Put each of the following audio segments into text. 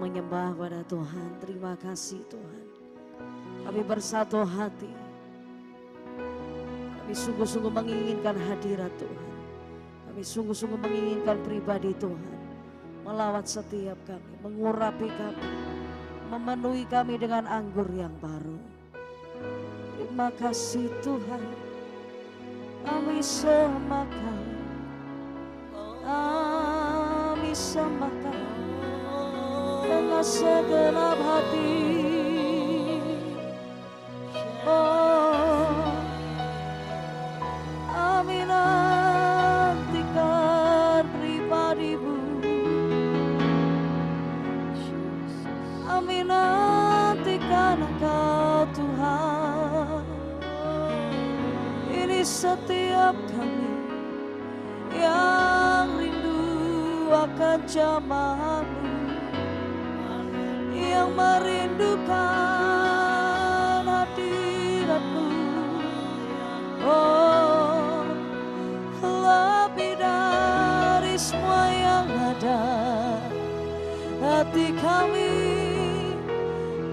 menyembah pada Tuhan. Terima kasih Tuhan. Kami bersatu hati. Kami sungguh-sungguh menginginkan hadirat Tuhan. Kami sungguh-sungguh menginginkan pribadi Tuhan. Melawat setiap kami, mengurapi kami, memenuhi kami dengan anggur yang baru. Terima kasih Tuhan. Kami sembahkan, kami sembahkan dengan segenap hati. Oh, kami nantikan pribadi-Mu. Kami nantikan Engkau Tuhan. Ini setiap kami yang rindu akan jamaah-Mu, yang merindukan hadirat-Mu. Oh, lebih dari semua yang ada, hati kami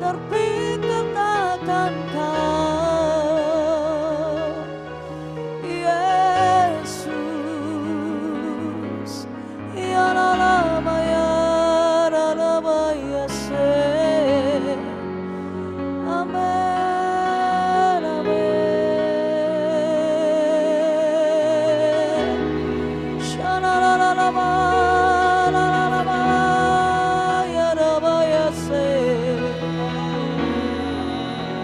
terpikat akan Kau, Yesus. Ya nama ya nama ya se. Amen, amen. Shana la la ya nama ya se.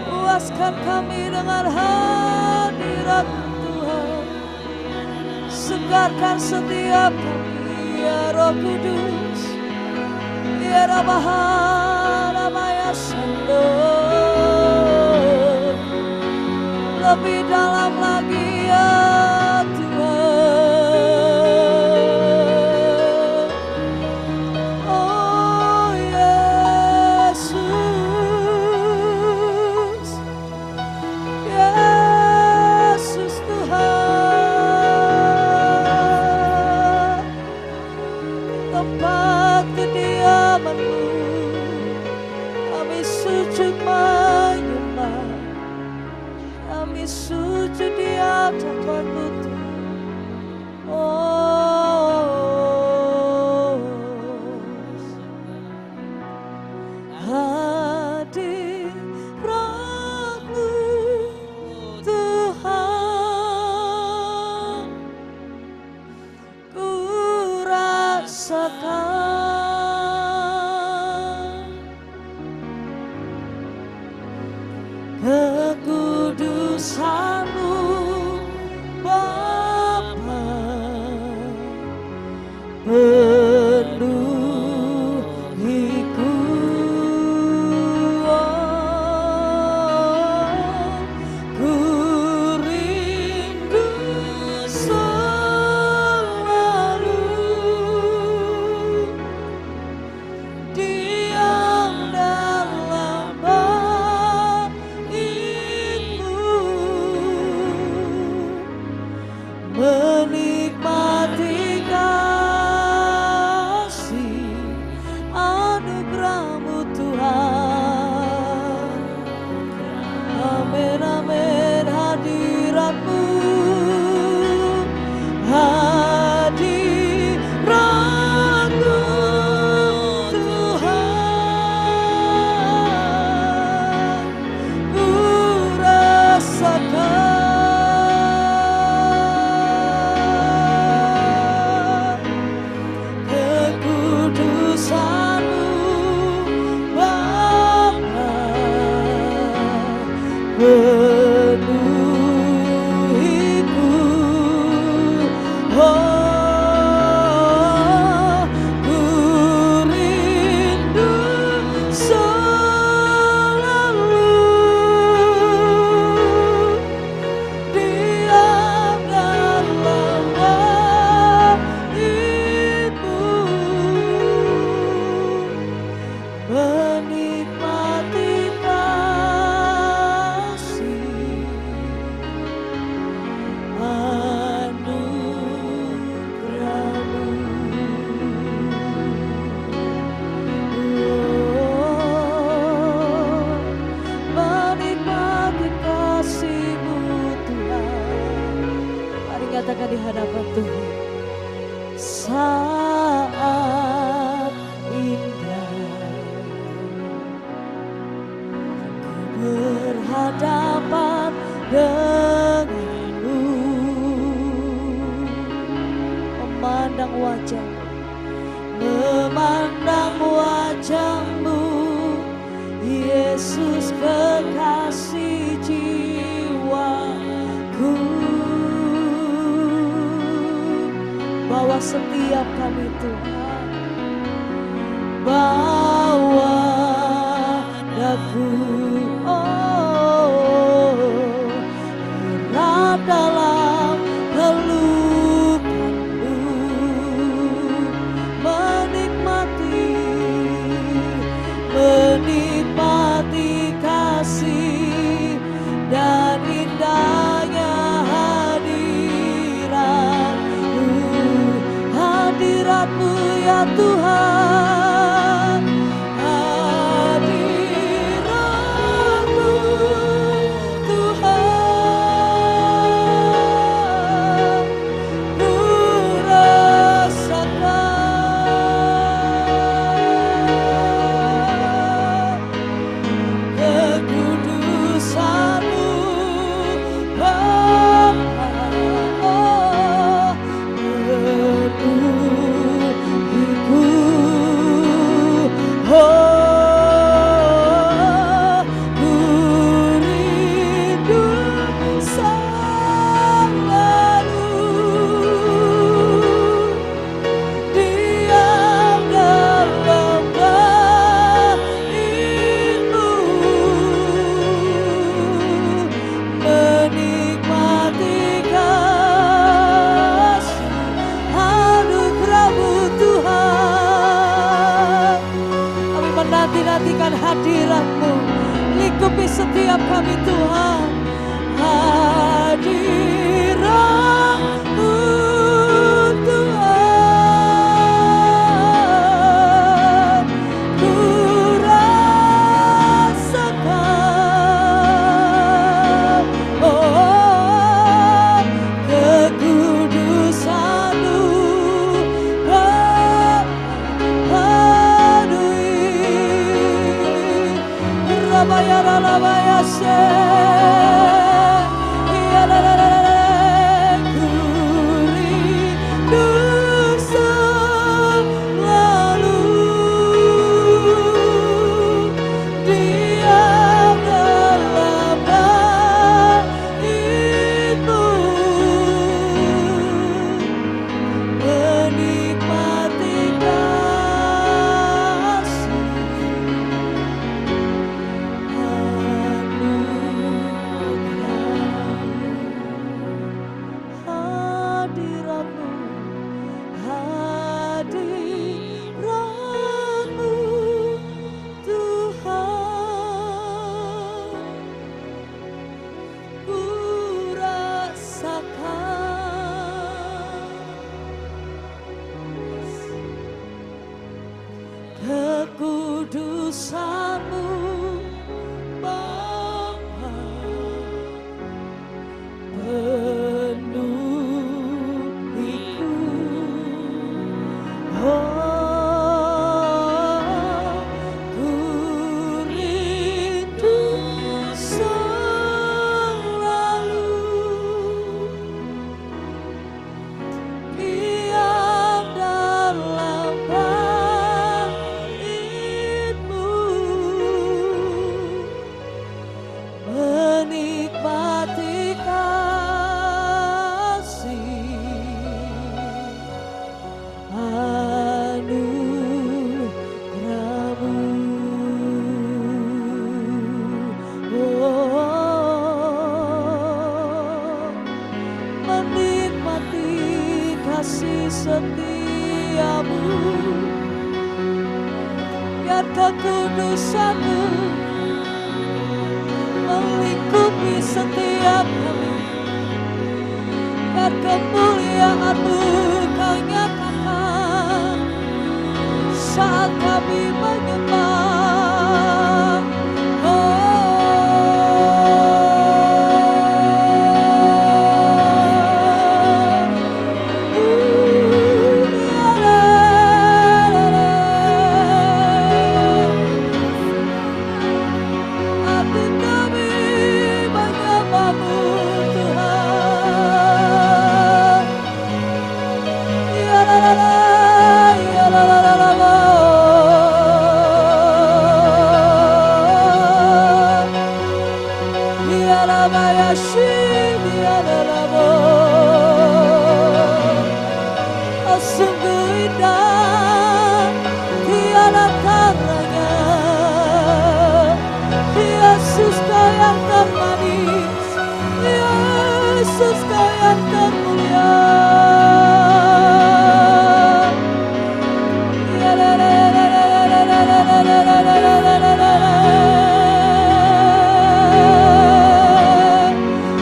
Puaskan kami dengan hadirat Tuhan. Segarkan setiap kami, ya Roh Kudus. Ya Rabahana Maya Sando. Lebih dalam lagi ya Tuhan. Oh Yesus, Yesus Tuhan. Tempat kediaman-Mu, kami sujud menyembah, kami sujud di hadapan lutut. Oh, hadirat-Mu Tuhan, ku rasakan kekudusan-Mu Bapa, penuhiku. Ku rindu selalu diam dalam bait-Mu, menikmati kasih anugerah-Mu Tuhan. Amin, amin. Hadirat-Mu, hadirat-Mu Tuhan, ku rasakan kekudusan-Mu Bapa, penuhiku. denganmu, memandang wajahmu, memandang wajahmu, Yesus kekasih jiwaku. Bawa setiap kami Tuhan, bawa daku, oh, erat dalam pelukanmu, menikmati kasih dan indahnya hadiratmu ya Tuhan, hadiratmu Tuhan, ku rasakan kekudusan-Mu Bapa, oh, penuhiku, oh, ku rindu selalu diam dalam bait-Mu, menikmati kasih anugerah-Mu Tuhan. Kami menanti-nantikan hadirat-Mu, lingkupi setiap kami Tuhan. Hadirat-Mu Tuhan, ku rasakan, oh, kekudusan-Mu penuhi Rabaya Ralabaya Se, ku rindu selalu diam dalam bait-Mu, menikmati kasih hadirat-Mu, hadirat-Mu Tuhan, ku rasakan kekudusan-Mu Bapa, penuhiku, oh, ku rindu selalu diam dalam bait-Mu, menikmati kasih anugerah-Mu, oh, menikmati kasih setia-Mu, biar kekudusan-Mu melingkupi setiap kami, biar kemuliaan-Mu Kau nyatakan saat kami menyembah. Hati kami menyembah-Mu. Sungguh indah, tiada taranya. Yesus Kau yang termanis, Yesus Kau yang termulia.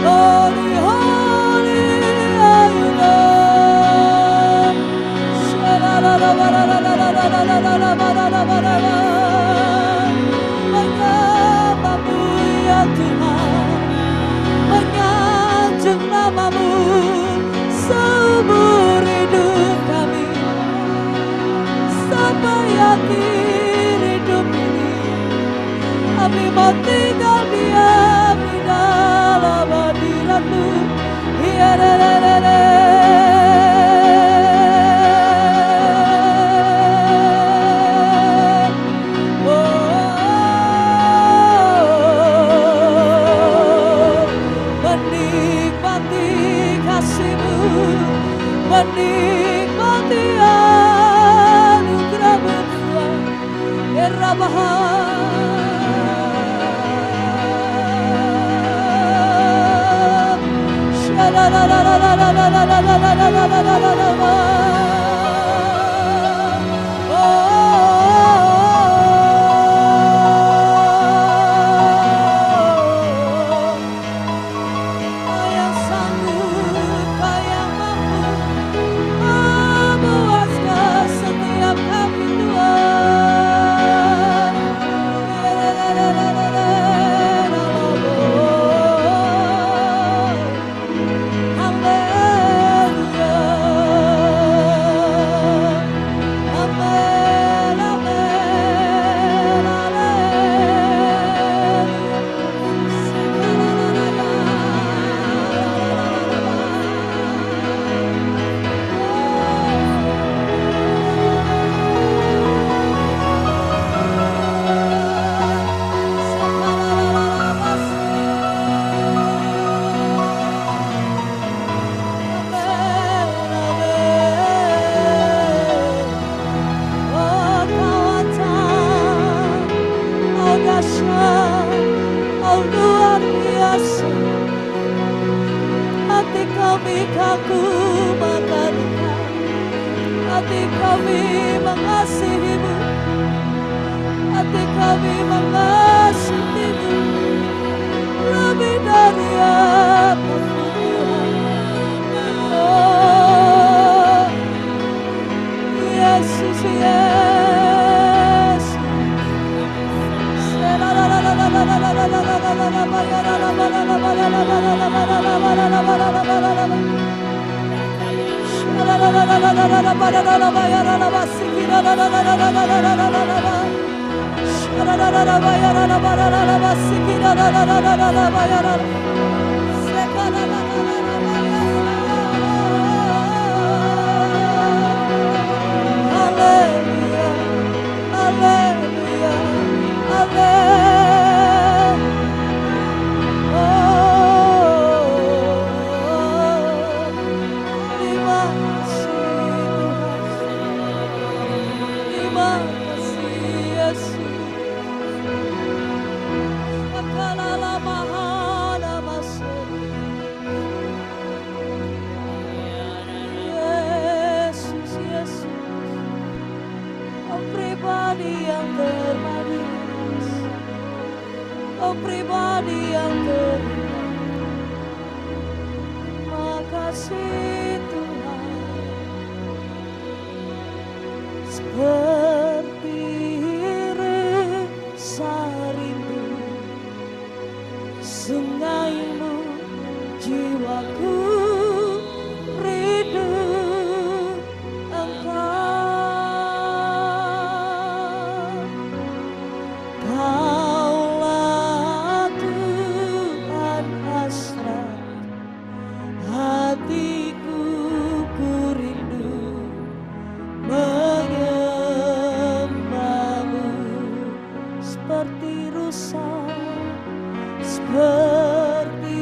Holy, holy are you, Lord. Menyembahmu ya Tuhan, menyanjung namamu seumur hidup kami, sampai akhir hidup ini. Kami mau tinggal diam di dalam hadirat-Mu. Menikmati kasih-Mu, menikmati anugerah-Mu Tuhan. Yang sanggup, yang mampu memuaskan setiap kami Tuhan. Oh luar biasa, hati kami kagumkan Engkau, hati kami mengasihi-Mu, hati kami mengasihi-Mu lebih dari apapun Tuhan. Oh Yesus, Yesus. Hallelujah, hallelujah, hallelujah. Terima kasih Yesus. Akalala mahana maseri. Yesus, Yesus, Kau pribadi yang termanis, Kau pribadi yang terindah. Makasih Tuhan. Seperti rasa rindu sungaimu, jiwaku rindu Engkau. Kaulah Tuhan hasrat hatiku, ku rindu menyembahmu seperti rusa, seperti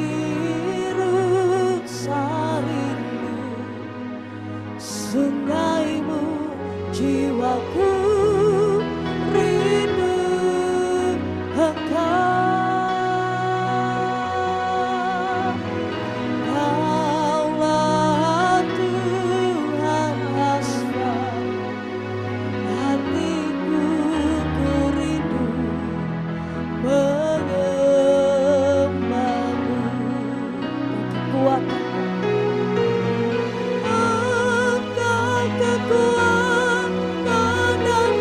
kekuatan. Engkau kekuatan dan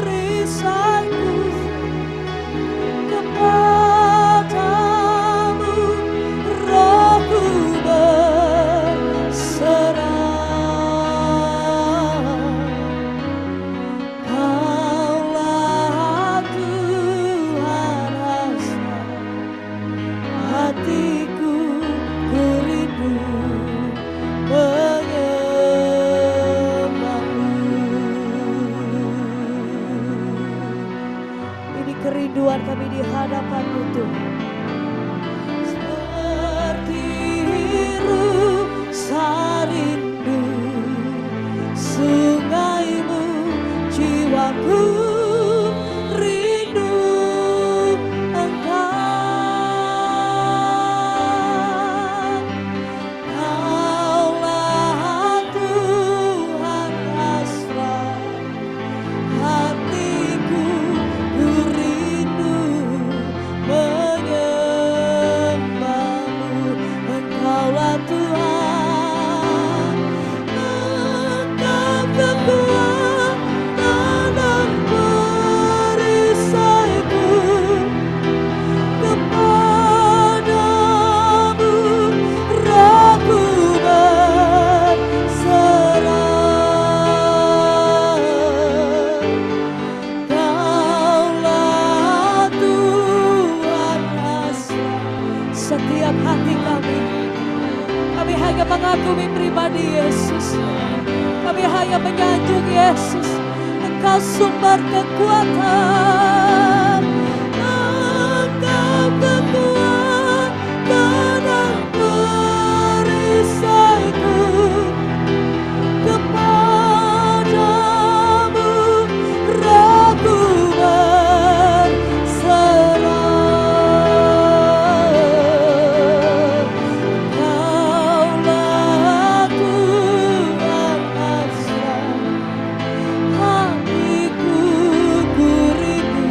perisaiku, kepadamu rohku berserah. Kaulah Tuhan asa hatiku, ku rindu menyembah-Mu. Ini kerinduan kami di hadapan-Mu Tuhan. Seperti rusa rindu sungai-Mu, jiwaku rindu Engkau. Kaulah Tuhan asra hatiku, ku rindu menyembah-Mu. Engkaulah Tuhan, Engkau kekuatan dan perisaiku, kepadamu rohku berserah. Kaulah Tuhan asra setiap hati kami. Kami hanya mengagumi pribadi Yesus. Kami hanya menyanjung Yesus. Engkau sumber kekuatan. Engkau kekuatan dan perisaiku, kepadamu rohku berserah. Kaulah Tuhan asra hatiku, ku rindu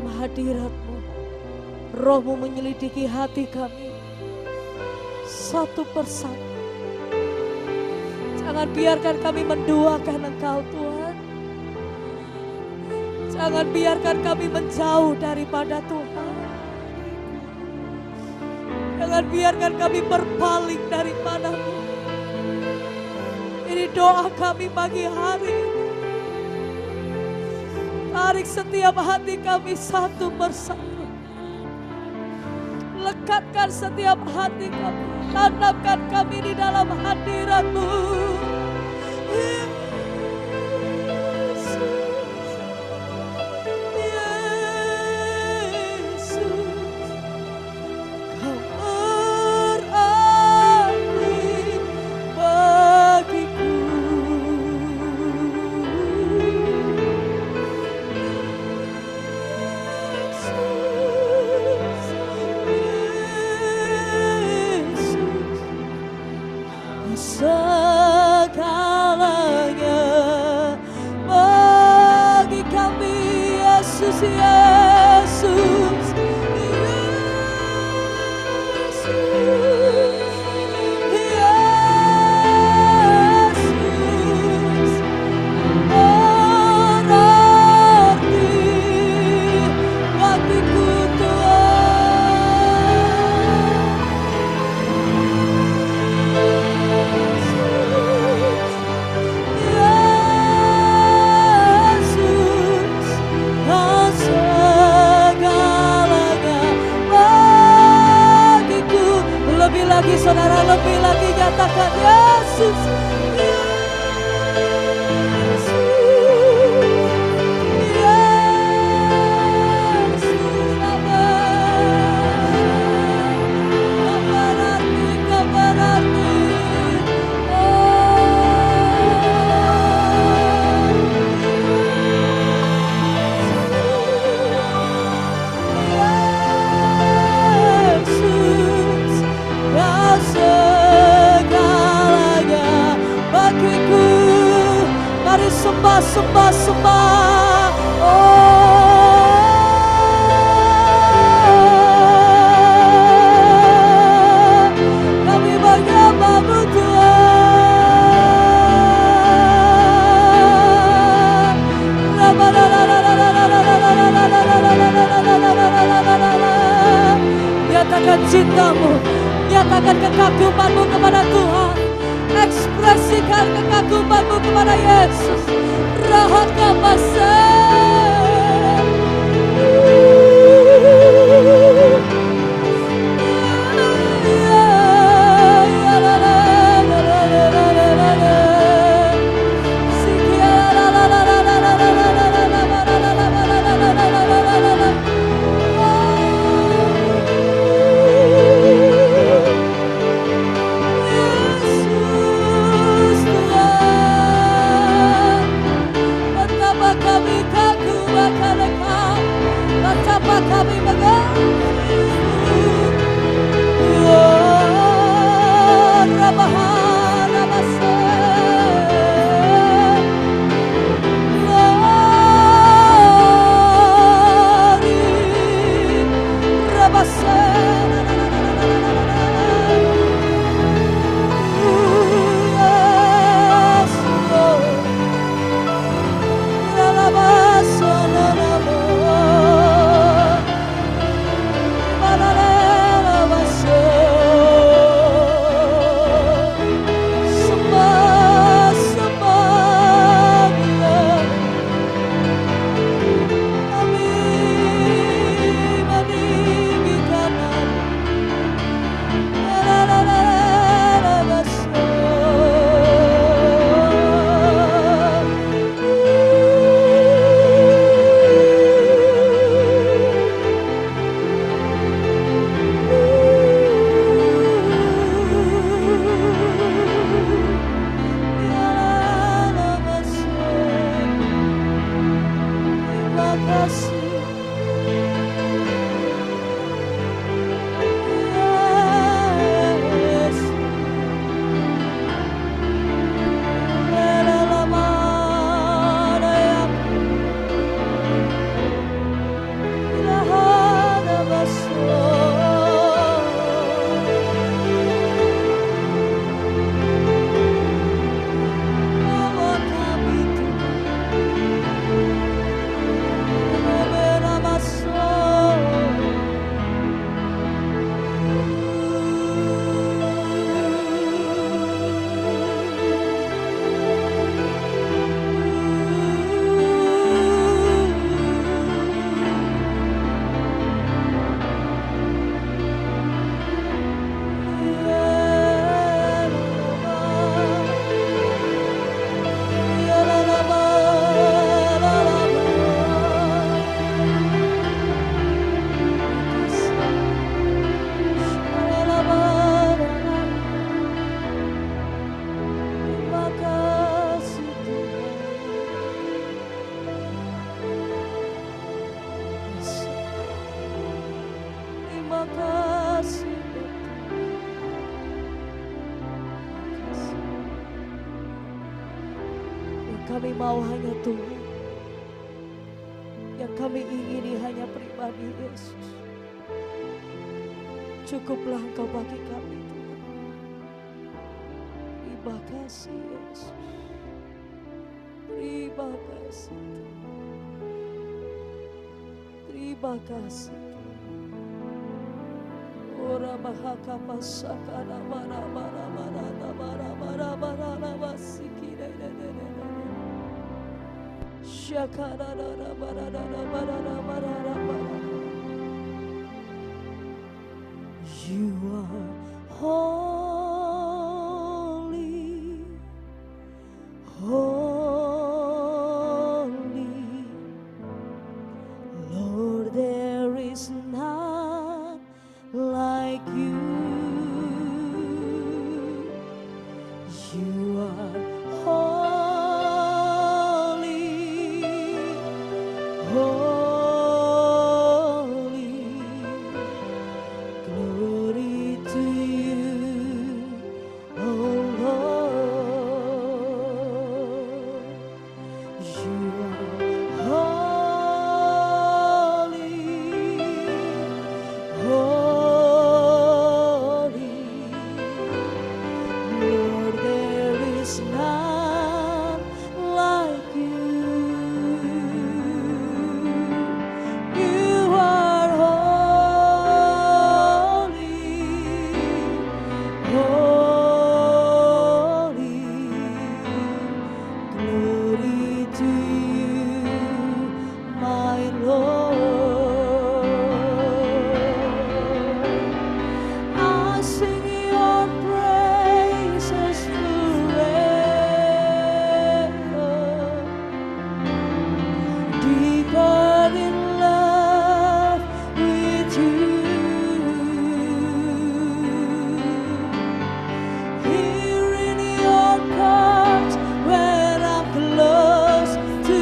dalam hadirat-Mu. Roh-Mu menyelidiki hati kami satu persatu. Jangan biarkan kami menduakan Engkau Tuhan. Jangan biarkan kami menjauh daripada Tuhan. Jangan biarkan kami berpaling daripada-Mu. Ini doa kami pagi hari ini. Tarik setiap hati kami satu persatu. Lekatkan setiap hati kami. Tanamkan kami di dalam hadirat-Mu. Segalanya bagi kami, Yesus, Yesus, Yesus, Yesus, berarti bagiku lagi saudara, lebih lagi nyatakan Yesus, Yesus, Yesus, kau berarti, Kau segalanya bagiku. Mari sembah, sembah, sembah. Kami menyembah-Mu Tuhan. Nyatakan cinta-Mu, nyatakan kekaguman-Mu kepada Tuhan. Ekspresikan kekaguman-Mu kepada Yesus. Rahaka pasir. Yesus Tuhan, betapa kami kami mau hanya Tuhan. Yang kami ingini hanya pribadi Yesus. Cukuplah Engkau bagi kami Tuhan. Terima kasih Yesus. Terima kasih Tuhan. Terima kasih Tuhan. Ora bahaka pasakana bara bara bara bara bara bara bara sikire de de de de. Shakara bara bara bara bara bara. You are holy, holy, Lord, there is none like you. You are holy, holy, glory to you, oh Lord. You are holy, holy, Lord, there is none like you. You are holy, holy, glory to you, my Lord. I sing your praises forever, deeper in love with you. Here in your court, when I'm close to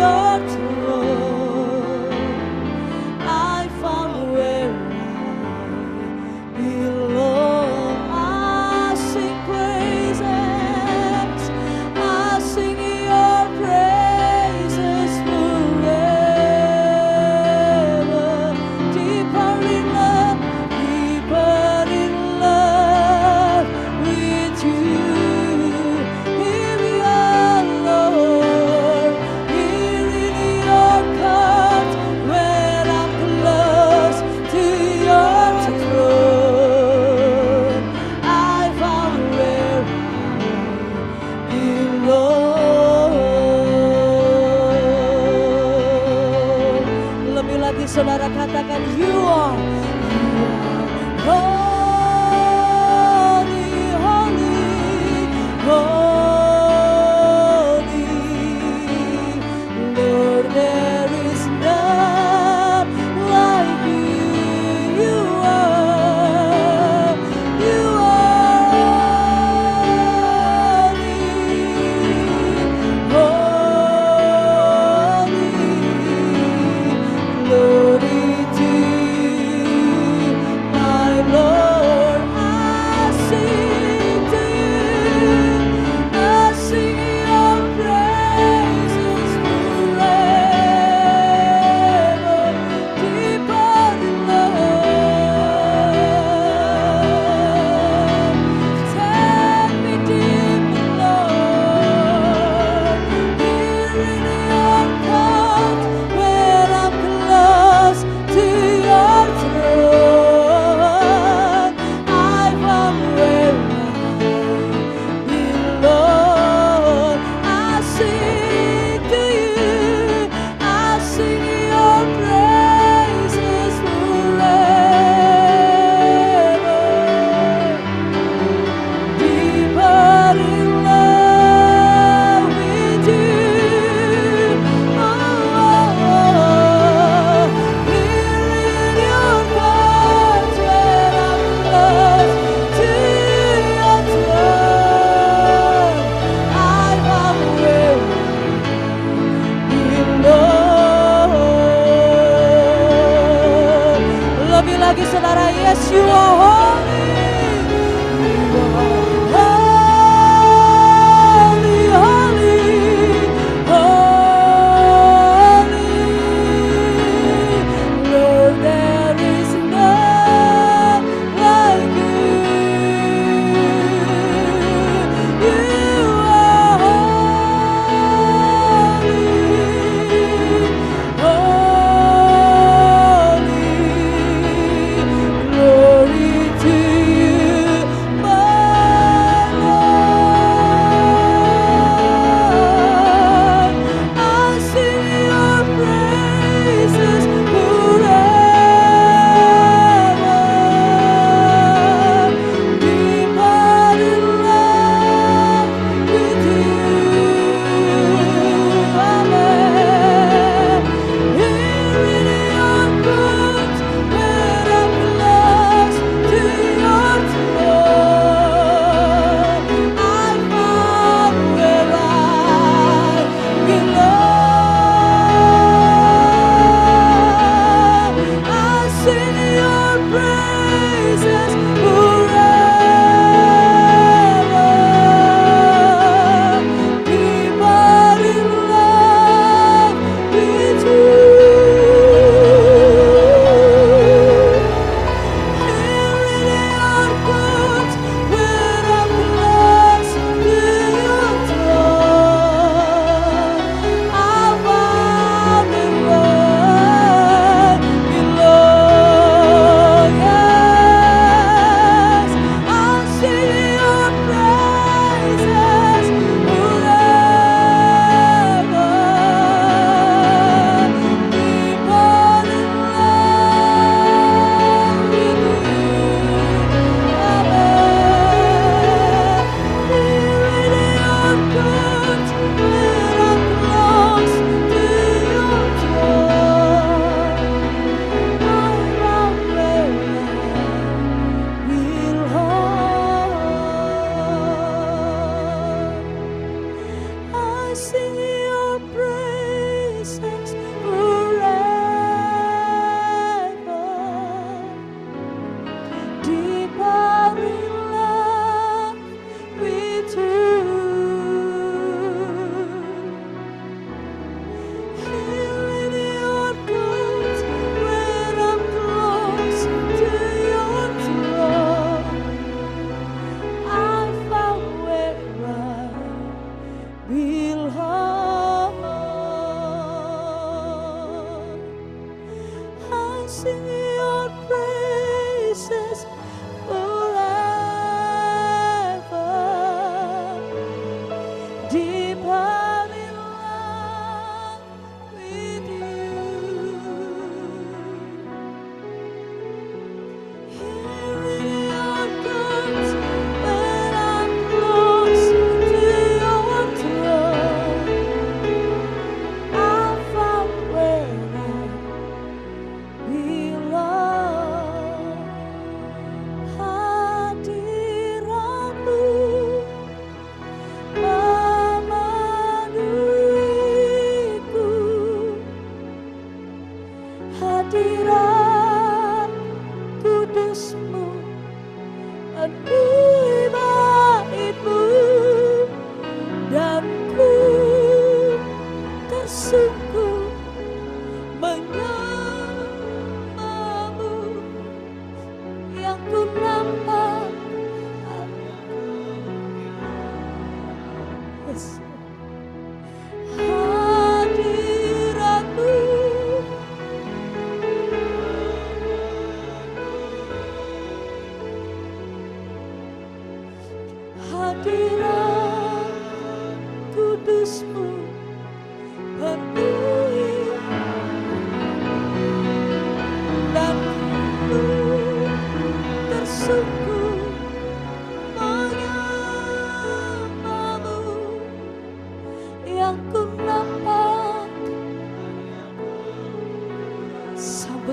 your throne, I found where I belong. I sing praises, I sing your praises forever. Deeper in love with you. Here we are, Lord, here in your court, when I'm close to your throne, I found where I belong. Lebih lagi saudara katakan, you are holy, holy, holy, Lord, there is none like you. You are holy, holy, glory to you,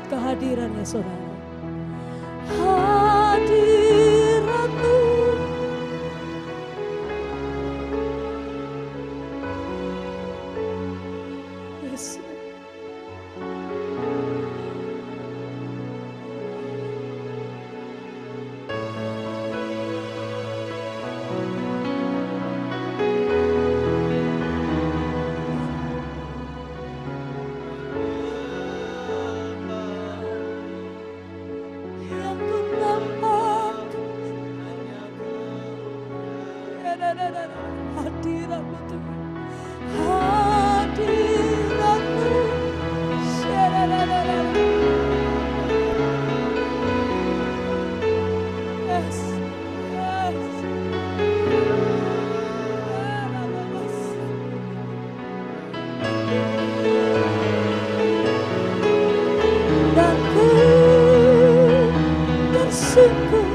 buat kehadirannya saudara. Hadirat-Mu Yesus. Yang ku nampak hadirat-Mu Tuhan. Hadirat-Mu yes, yes. Dan ku tersungkur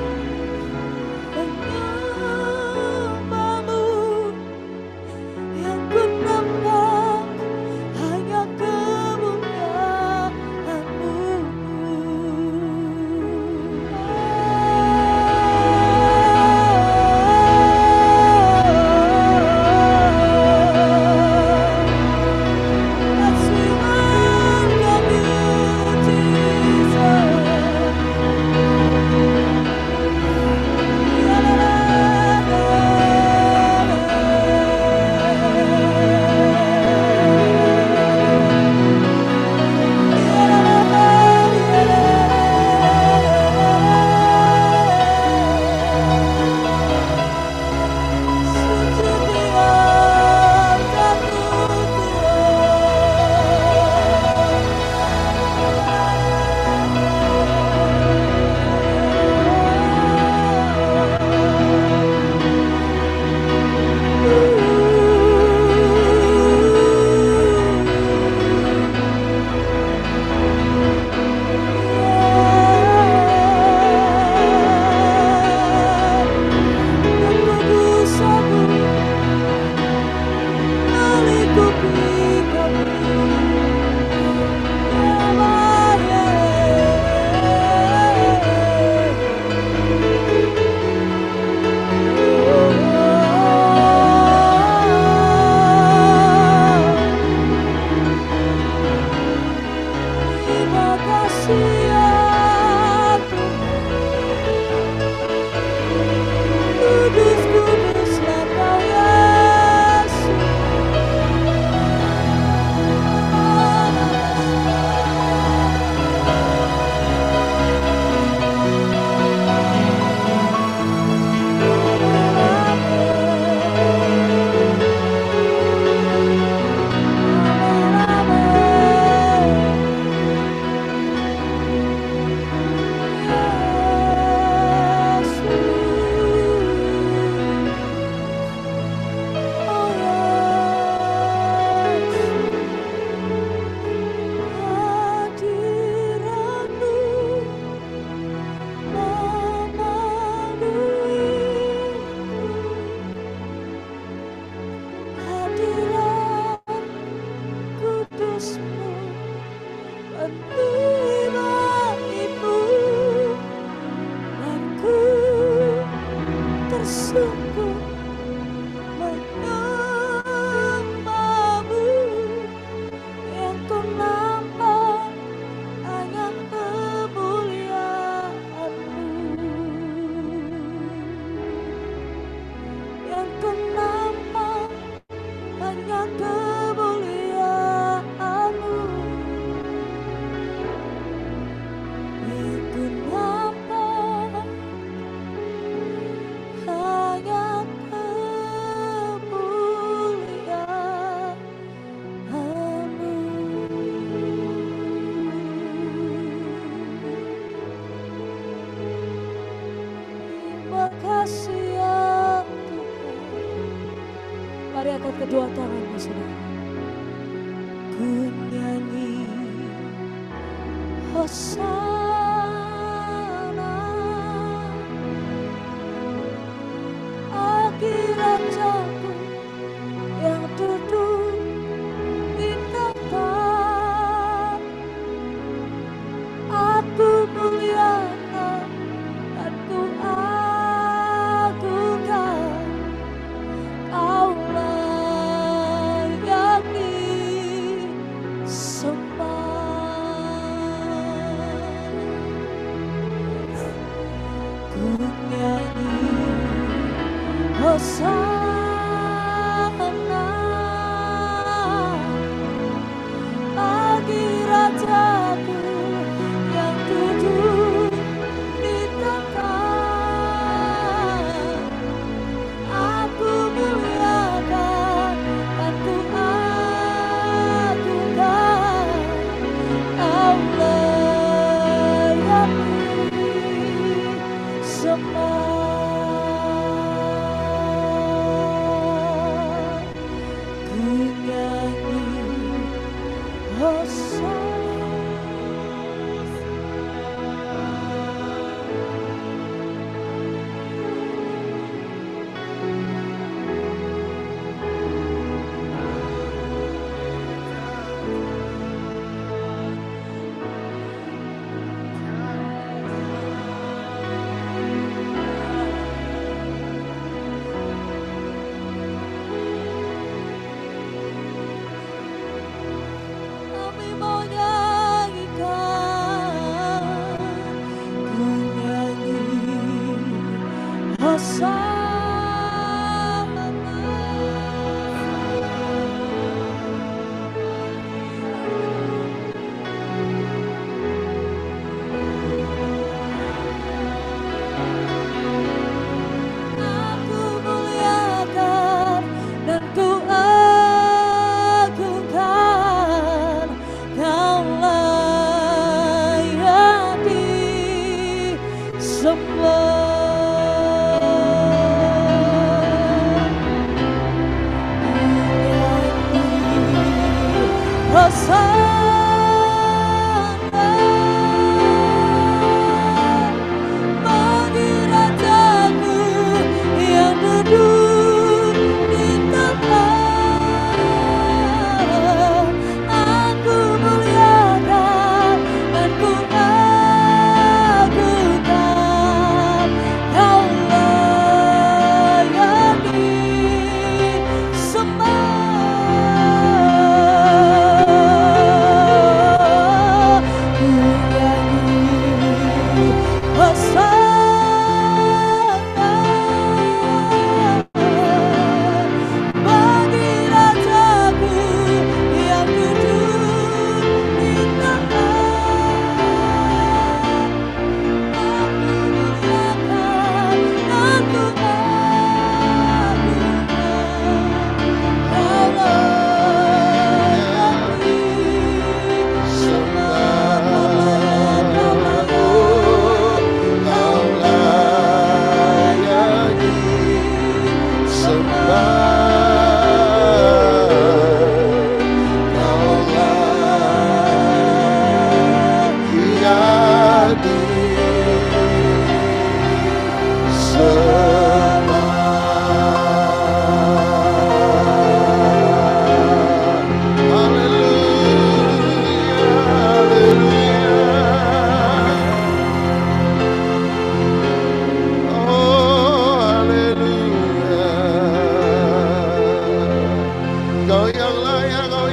menyembah-Mu. Yang ku nampak hanya kemuliaan-Mu. As we welcome You, terima kasih ya Kudus, kuduslah Kau Yesus. Tersungkur menyembah-Mu. Yang ku nampak hanya kemuliaan-Mu. Yang ku nampak hanya kemuliaan-Mu. Yang ku nampak hanya kemuliaan-Mu. Terima kasih ya Tuhan. Mari angkat kedua tanganmu saudara. Ku nyanyi Hosana, akhirat jago yang duduk di tahta.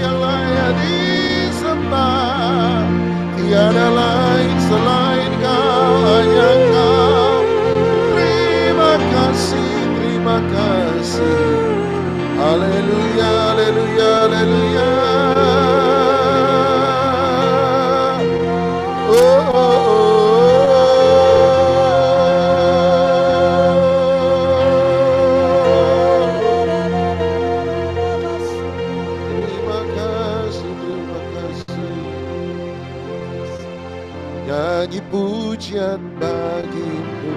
yang layak disembah. Tiada lain selain Kau, hanya Kau. Terima kasih, terima kasih. Haleluya, haleluya, haleluya. Oh, oh, terima kasih, terima kasih. Nyanyi pujian bagimu,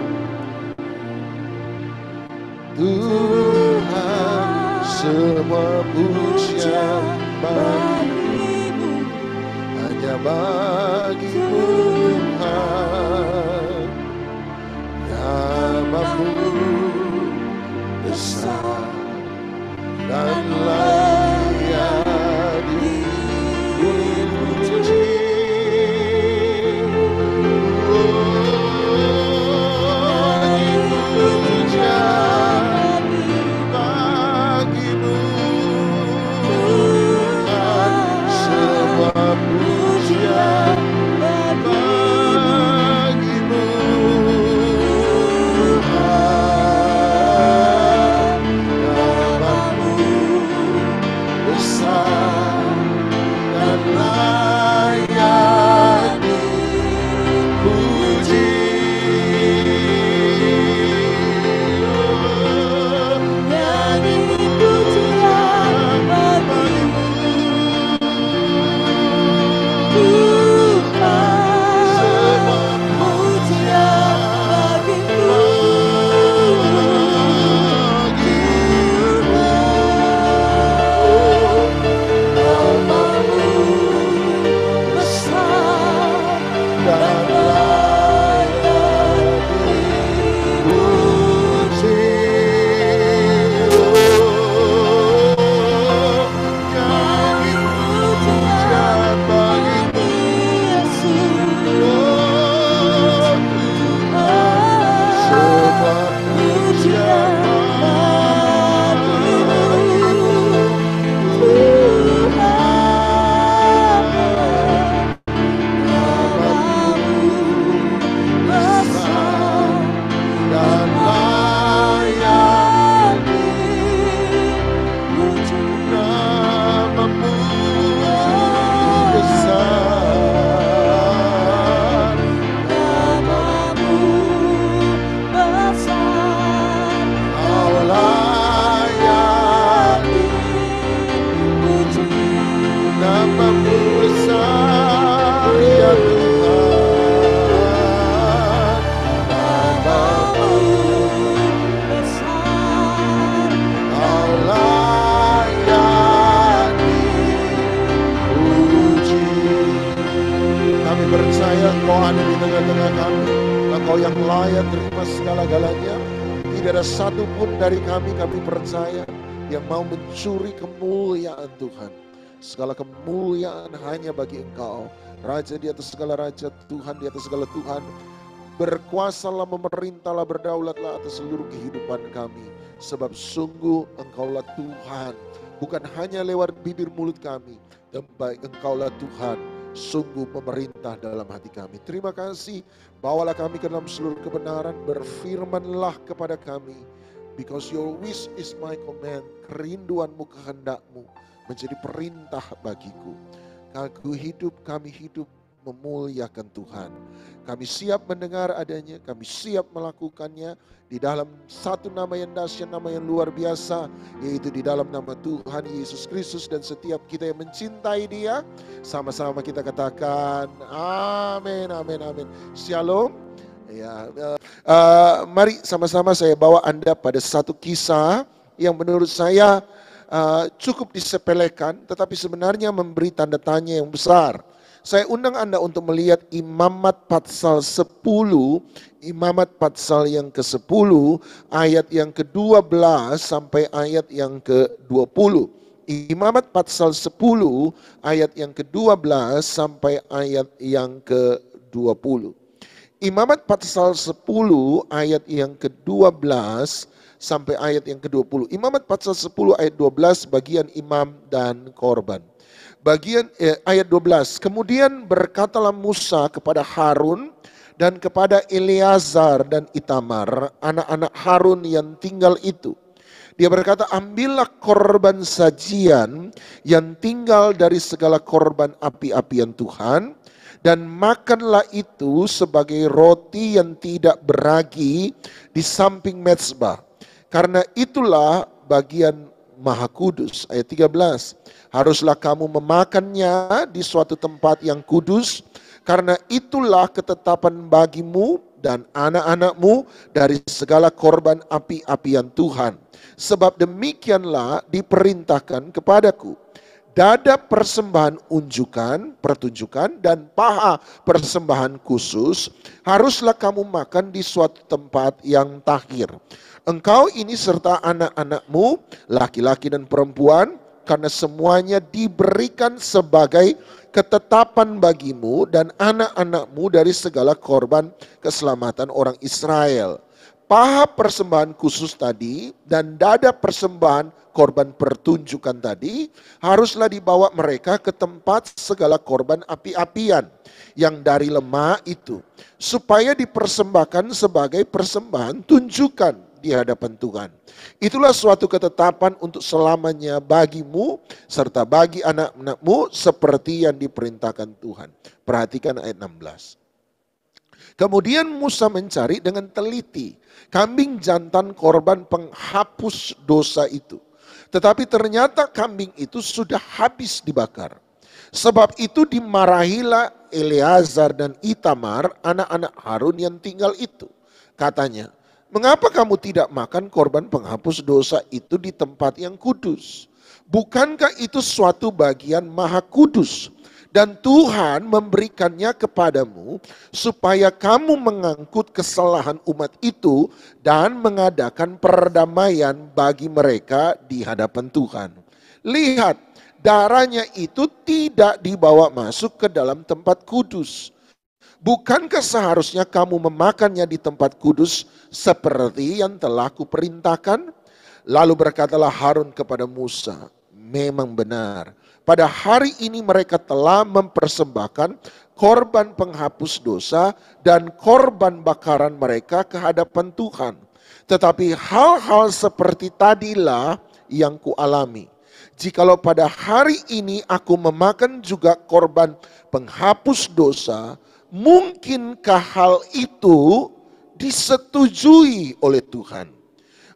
Tuhan, semua pujian bagimu, hanya bagimu Tuhan. Namamu besar dan layak dipuji. Engkau ada di tengah-tengah kami. Engkau yang layak terima segala-galanya. Tidak ada satupun dari kami percaya yang mau mencuri kemuliaan Tuhan. Segala kemuliaan hanya bagi Engkau. Raja di atas segala raja, Tuhan di atas segala Tuhan. Berkuasalah, memerintahlah, berdaulatlah atas seluruh kehidupan kami. Sebab sungguh Engkaulah Tuhan. Bukan hanya lewat bibir mulut kami. Dan baik Engkaulah Tuhan. Sungguh pemerintah dalam hati kami. Terima kasih. Bawalah kami ke dalam seluruh kebenaran. Berfirmanlah kepada kami. Because your wish is my command. Kerinduanmu, kehendakmu menjadi perintah bagiku. Kami hidup memuliakan Tuhan. Kami siap mendengar adanya, kami siap melakukannya di dalam satu nama yang dahsyat, nama yang luar biasa, yaitu di dalam nama Tuhan Yesus Kristus. Dan setiap kita yang mencintai Dia, sama-sama kita katakan amin, amin, amin. Shalom. Ya, mari sama-sama saya bawa Anda pada satu kisah yang menurut saya cukup disepelekan, tetapi sebenarnya memberi tanda tanya yang besar. Saya undang Anda untuk melihat Imamat pasal 10, Imamat pasal yang ke-10, ayat yang ke-12 sampai ayat yang ke-20. Imamat pasal 10, ayat yang ke-12 sampai ayat yang ke-20. Imamat pasal 10, ayat yang ke-12 sampai ayat yang ke-20. Imamat pasal 10 ayat 12 bagian imam dan korban. Ayat 12. Kemudian berkatalah Musa kepada Harun dan kepada Eleazar dan Itamar, anak-anak Harun yang tinggal itu. Dia berkata, ambillah korban sajian yang tinggal dari segala korban api-apian Tuhan, dan makanlah itu sebagai roti yang tidak beragi di samping mezbah. Karena itulah bagian maha kudus. Ayat 13, haruslah kamu memakannya di suatu tempat yang kudus, karena itulah ketetapan bagimu dan anak-anakmu dari segala korban api-apian Tuhan. Sebab demikianlah diperintahkan kepadaku. Dada persembahan pertunjukan dan paha persembahan khusus haruslah kamu makan di suatu tempat yang tahir. Engkau ini serta anak-anakmu, laki-laki dan perempuan, karena semuanya diberikan sebagai ketetapan bagimu dan anak-anakmu dari segala korban keselamatan orang Israel. Paha persembahan khusus tadi dan dada persembahan korban pertunjukan tadi haruslah dibawa mereka ke tempat segala korban api-apian yang dari lemak itu, supaya dipersembahkan sebagai persembahan tunjukan di hadapan Tuhan. Itulah suatu ketetapan untuk selamanya bagimu serta bagi anak-anakmu seperti yang diperintahkan Tuhan. Perhatikan ayat 16. Kemudian Musa mencari dengan teliti kambing jantan korban penghapus dosa itu. Tetapi ternyata kambing itu sudah habis dibakar. Sebab itu dimarahilah Eleazar dan Itamar, anak-anak Harun yang tinggal itu. Katanya, mengapa kamu tidak makan korban penghapus dosa itu di tempat yang kudus? Bukankah itu suatu bagian maha kudus? Dan Tuhan memberikannya kepadamu supaya kamu mengangkut kesalahan umat itu dan mengadakan perdamaian bagi mereka di hadapan Tuhan. Lihat, darahnya itu tidak dibawa masuk ke dalam tempat kudus. Bukankah seharusnya kamu memakannya di tempat kudus seperti yang telah kuperintahkan? Lalu berkatalah Harun kepada Musa, memang benar. Pada hari ini mereka telah mempersembahkan korban penghapus dosa dan korban bakaran mereka ke hadapan Tuhan. Tetapi hal-hal seperti tadilah yang kualami. Jikalau pada hari ini aku memakan juga korban penghapus dosa, mungkinkah hal itu disetujui oleh Tuhan?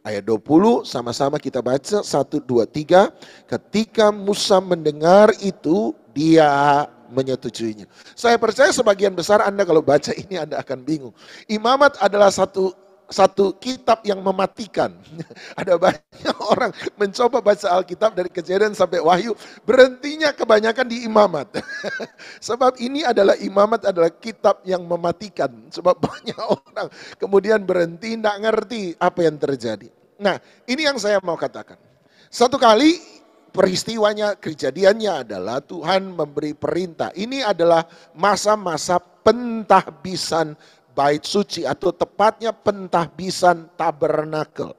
Ayat 20 sama-sama kita baca 1, 2, 3. Ketika Musa mendengar itu dia menyetujuinya. Saya percaya sebagian besar Anda kalau baca ini Anda akan bingung. Imamat adalah satu kitab yang mematikan. Ada banyak orang mencoba baca Alkitab dari Kejadian sampai Wahyu, berhentinya kebanyakan di Imamat. Sebab ini adalah Imamat adalah kitab yang mematikan. Sebab banyak orang kemudian berhenti, tidak ngerti apa yang terjadi. Nah, ini yang saya mau katakan. Satu kali peristiwanya, kejadiannya adalah Tuhan memberi perintah. Ini adalah masa-masa pentahbisan bait suci atau tepatnya pentahbisan tabernakel.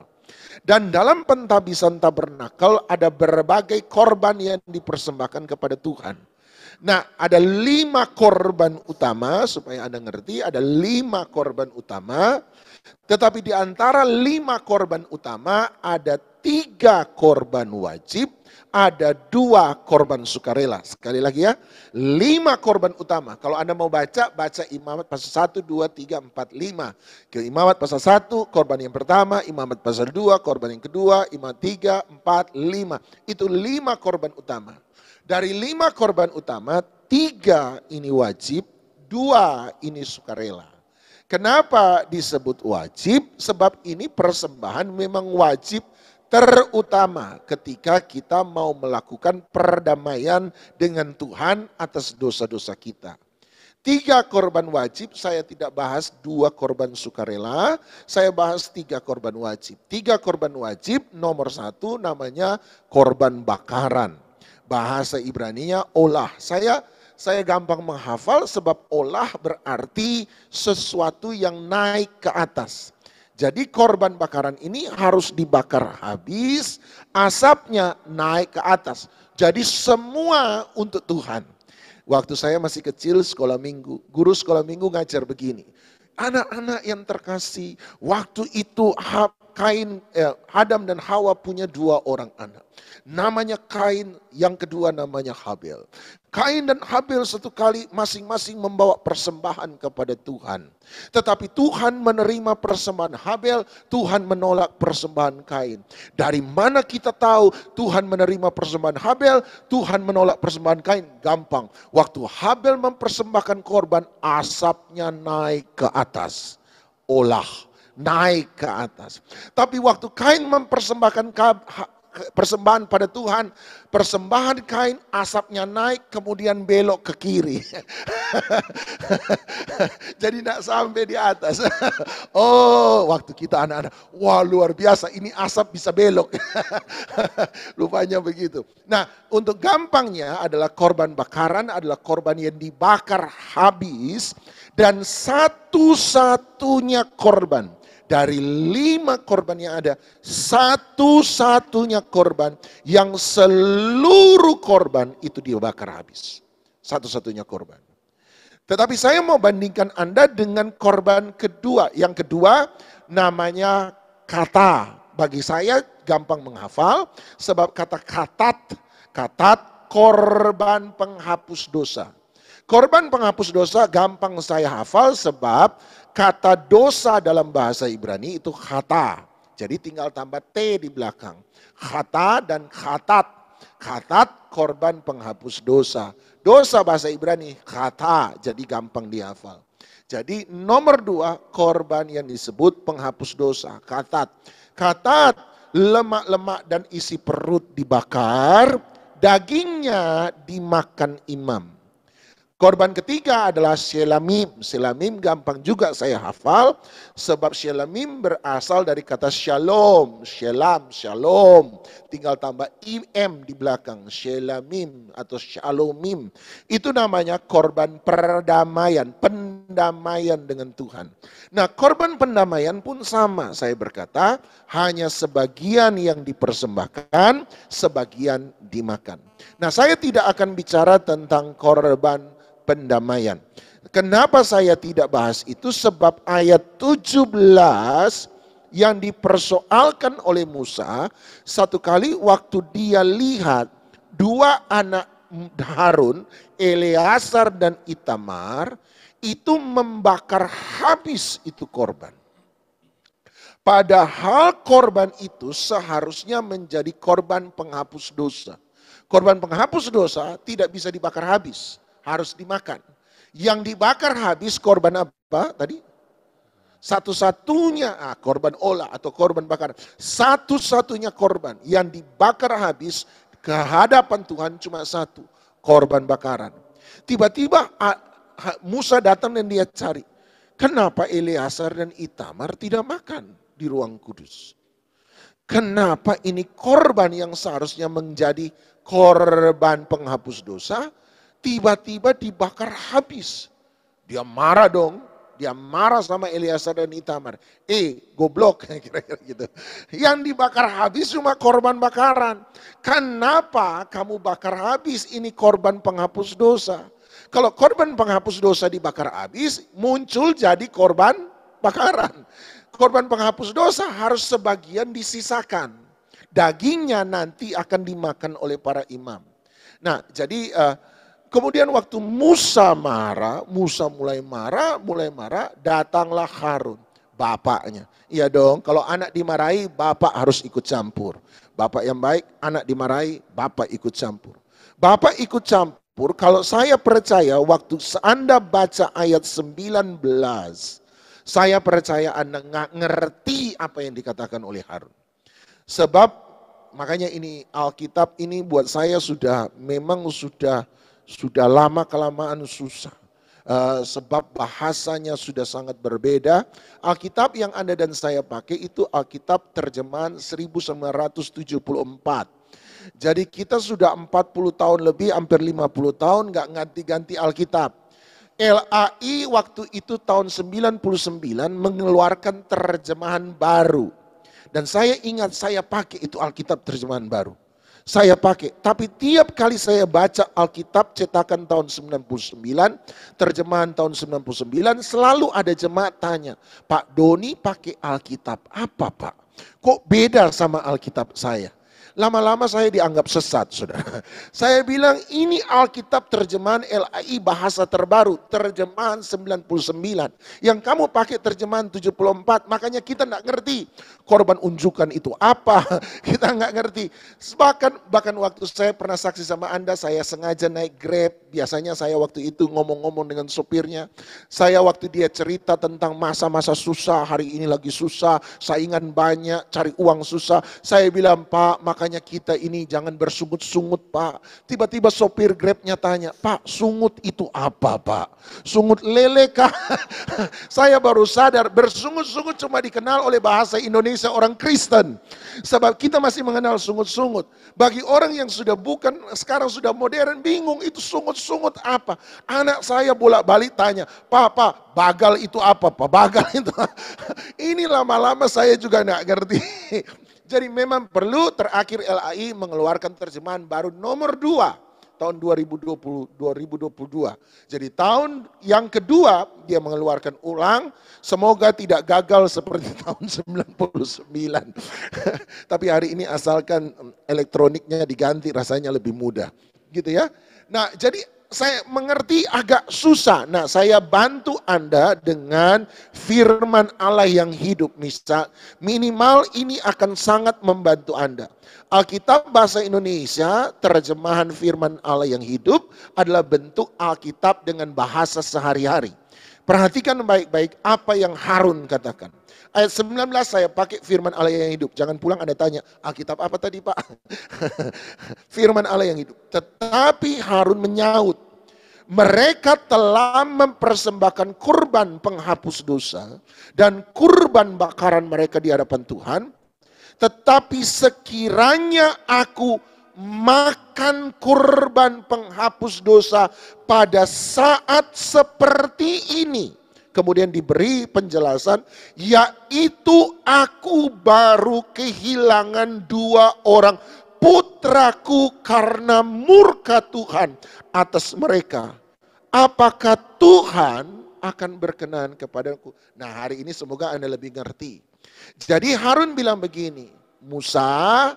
Dan dalam pentahbisan tabernakel ada berbagai korban yang dipersembahkan kepada Tuhan. Nah, ada 5 korban utama, supaya Anda ngerti, ada 5 korban utama. Tetapi di antara 5 korban utama ada 3 korban wajib, ada 2 korban sukarela. Sekali lagi ya, 5 korban utama. Kalau Anda mau baca Imamat pasal 1, 2, 3, 4, 5. Ke Imamat pasal 1, korban yang pertama, Imamat pasal 2, korban yang kedua, Imamat 3, 4, 5. Itu 5 korban utama. Dari 5 korban utama, 3 ini wajib, 2 ini sukarela. Kenapa disebut wajib? Sebab ini persembahan memang wajib terutama ketika kita mau melakukan perdamaian dengan Tuhan atas dosa-dosa kita. 3 korban wajib, saya tidak bahas 2 korban sukarela, saya bahas 3 korban wajib. 3 korban wajib, nomor 1 namanya korban bakaran. Bahasa Ibraninya olah. Saya gampang menghafal sebab olah berarti sesuatu yang naik ke atas. Jadi korban bakaran ini harus dibakar habis, asapnya naik ke atas. Jadi semua untuk Tuhan. Waktu saya masih kecil sekolah minggu, guru sekolah minggu ngajar begini. Anak-anak yang terkasih, waktu itu Adam dan Hawa punya 2 orang anak. Namanya Kain, yang kedua namanya Habel. Kain dan Habel satu kali masing-masing membawa persembahan kepada Tuhan. Tetapi Tuhan menerima persembahan Habel, Tuhan menolak persembahan Kain. Dari mana kita tahu Tuhan menerima persembahan Habel, Tuhan menolak persembahan Kain? Gampang. Waktu Habel mempersembahkan korban, asapnya naik ke atas. Naik ke atas. Tapi waktu Kain mempersembahkan persembahan pada Tuhan, persembahan Kain asapnya naik kemudian belok ke kiri. Jadi tidak sampai di atas. Oh, waktu kita anak-anak, wah luar biasa, ini asap bisa belok. Lupanya begitu. Nah, untuk gampangnya adalah korban bakaran adalah korban yang dibakar habis dan satu-satunya korban. Dari 5 korban yang ada, satu-satunya korban yang seluruh korban itu dibakar habis. Satu-satunya korban. Tetapi saya mau bandingkan Anda dengan korban kedua. Yang kedua namanya kata. Bagi saya gampang menghafal sebab kata katat korban penghapus dosa. Korban penghapus dosa gampang saya hafal sebab kata dosa dalam bahasa Ibrani itu khata. Jadi tinggal tambah T di belakang. Khata dan khatat. Khatat korban penghapus dosa. Dosa bahasa Ibrani khata, jadi gampang dihafal. Jadi nomor 2 korban yang disebut penghapus dosa. Khatat. Khatat lemak-lemak dan isi perut dibakar, dagingnya dimakan imam. Korban ketiga adalah shelamim. Shelamim gampang juga saya hafal sebab shelamim berasal dari kata shalom. Shelam, shalom. Tinggal tambah im di belakang. Shelamim atau shalomim. Itu namanya korban perdamaian. Pendamaian dengan Tuhan. Nah, korban pendamaian pun sama. Saya berkata hanya sebagian yang dipersembahkan, sebagian dimakan. Nah, saya tidak akan bicara tentang korban pendamaian. Kenapa saya tidak bahas itu? Sebab ayat 17 yang dipersoalkan oleh Musa, satu kali waktu dia lihat 2 anak Harun, Eleazar dan Itamar, itu membakar habis itu korban. Padahal korban itu seharusnya menjadi korban penghapus dosa. Korban penghapus dosa tidak bisa dibakar habis. Harus dimakan. Yang dibakar habis korban apa tadi? Satu-satunya korban olah atau korban bakar. Satu-satunya korban yang dibakar habis ke hadapan Tuhan cuma satu. Korban bakaran. Tiba-tiba Musa datang dan dia cari. Kenapa Eleazar dan Itamar tidak makan di ruang kudus? Kenapa ini korban yang seharusnya menjadi korban penghapus dosa? Tiba-tiba dibakar habis. Dia marah dong. Dia marah sama Eleazar dan Itamar. Goblok kira-kira gitu. Yang dibakar habis cuma korban bakaran. Kenapa kamu bakar habis ini korban penghapus dosa? Kalau korban penghapus dosa dibakar habis, muncul jadi korban bakaran. Korban penghapus dosa harus sebagian disisakan. Dagingnya nanti akan dimakan oleh para imam. Nah, jadi kemudian waktu Musa mulai marah, datanglah Harun, bapaknya. Iya dong, kalau anak dimarahi, bapak harus ikut campur. Bapak yang baik, anak dimarahi, bapak ikut campur. Bapak ikut campur, kalau saya percaya waktu Anda baca ayat 19, saya percaya Anda nggak ngerti apa yang dikatakan oleh Harun. Sebab, makanya ini Alkitab ini buat saya memang sudah lama-kelamaan susah. Sebab bahasanya sudah sangat berbeda. Alkitab yang Anda dan saya pakai itu Alkitab terjemahan 1974. Jadi kita sudah 40 tahun lebih, hampir 50 tahun gak ganti-ganti Alkitab. LAI waktu itu tahun 99 mengeluarkan terjemahan baru. Dan saya ingat saya pakai itu Alkitab terjemahan baru. Saya pakai, tapi tiap kali saya baca Alkitab cetakan tahun 99, terjemahan tahun 99, selalu ada jemaat tanya, Pak Doni pakai Alkitab apa Pak? Kok beda sama Alkitab saya? Lama-lama saya dianggap sesat, saudara. Saya bilang ini Alkitab terjemahan LAI bahasa terbaru, terjemahan 99. Yang kamu pakai terjemahan 74, makanya kita nggak ngerti korban unjukan itu apa. Kita nggak ngerti. Bahkan waktu saya pernah saksi sama Anda, saya sengaja naik Grab. Biasanya saya waktu itu ngomong-ngomong dengan sopirnya. Saya waktu dia cerita tentang masa-masa susah, hari ini lagi susah, saingan banyak, cari uang susah. Saya bilang, Pak, makanya kita ini jangan bersungut-sungut Pak. Tiba-tiba sopir Grabnya tanya, Pak sungut itu apa Pak? Sungut lele kah? Saya baru sadar bersungut-sungut cuma dikenal oleh bahasa Indonesia orang Kristen. Sebab kita masih mengenal sungut-sungut. Bagi orang yang sudah bukan, sekarang sudah modern, bingung itu sungut-sungut apa. Anak saya bolak-balik tanya, Pak, bagal itu apa Pak? Bagal itu. Ini lama-lama saya juga nggak ngerti. Jadi memang perlu terakhir LAI mengeluarkan terjemahan baru nomor 2 tahun 2022. Jadi tahun yang kedua dia mengeluarkan ulang, semoga tidak gagal seperti tahun 99. Tapi hari ini asalkan elektroniknya diganti rasanya lebih mudah. Gitu ya. Nah, jadi saya mengerti agak susah. Nah, saya bantu Anda dengan firman Allah yang hidup. Misal, minimal ini akan sangat membantu Anda. Alkitab bahasa Indonesia, terjemahan firman Allah yang hidup adalah bentuk Alkitab dengan bahasa sehari-hari. Perhatikan baik-baik apa yang Harun katakan. Ayat 19 saya pakai firman Allah yang hidup. Jangan pulang Anda tanya, Alkitab apa tadi Pak? Firman Allah yang hidup. Tetapi Harun menyaut, mereka telah mempersembahkan kurban penghapus dosa dan kurban bakaran mereka di hadapan Tuhan. Tetapi sekiranya aku makan kurban penghapus dosa pada saat seperti ini. Kemudian diberi penjelasan, yaitu aku baru kehilangan 2 orang putraku karena murka Tuhan atas mereka. Apakah Tuhan akan berkenan kepadaku? Nah, hari ini semoga Anda lebih ngerti. Jadi Harun bilang begini, Musa,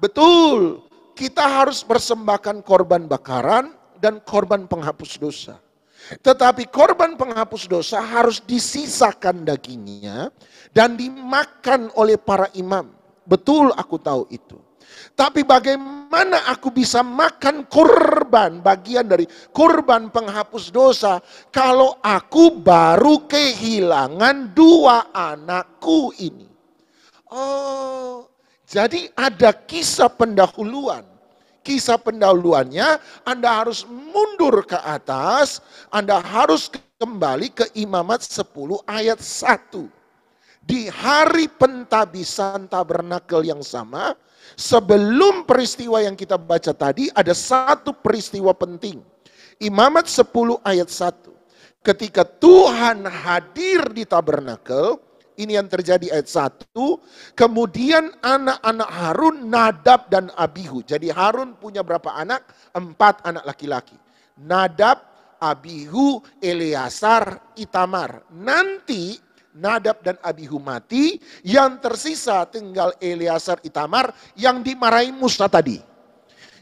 betul kita harus persembahkan korban bakaran dan korban penghapus dosa. Tetapi korban penghapus dosa harus disisakan dagingnya dan dimakan oleh para imam. Betul aku tahu itu. Tapi bagaimana aku bisa makan kurban, bagian dari kurban penghapus dosa, kalau aku baru kehilangan 2 anakku ini? Oh, jadi ada kisah pendahuluan. Kisah pendahuluannya, Anda harus mundur ke atas, Anda harus kembali ke Imamat 10 ayat 1. Di hari pentabisan tabernakel yang sama, sebelum peristiwa yang kita baca tadi, ada satu peristiwa penting. Imamat 10 ayat 1. Ketika Tuhan hadir di tabernakel, ini yang terjadi ayat 1. Kemudian anak-anak Harun, Nadab dan Abihu. Jadi Harun punya berapa anak? 4 anak laki-laki. Nadab, Abihu, Eleazar, Itamar. Nanti Nadab dan Abihu mati, yang tersisa tinggal Eleazar, Itamar yang dimarahi Musa tadi.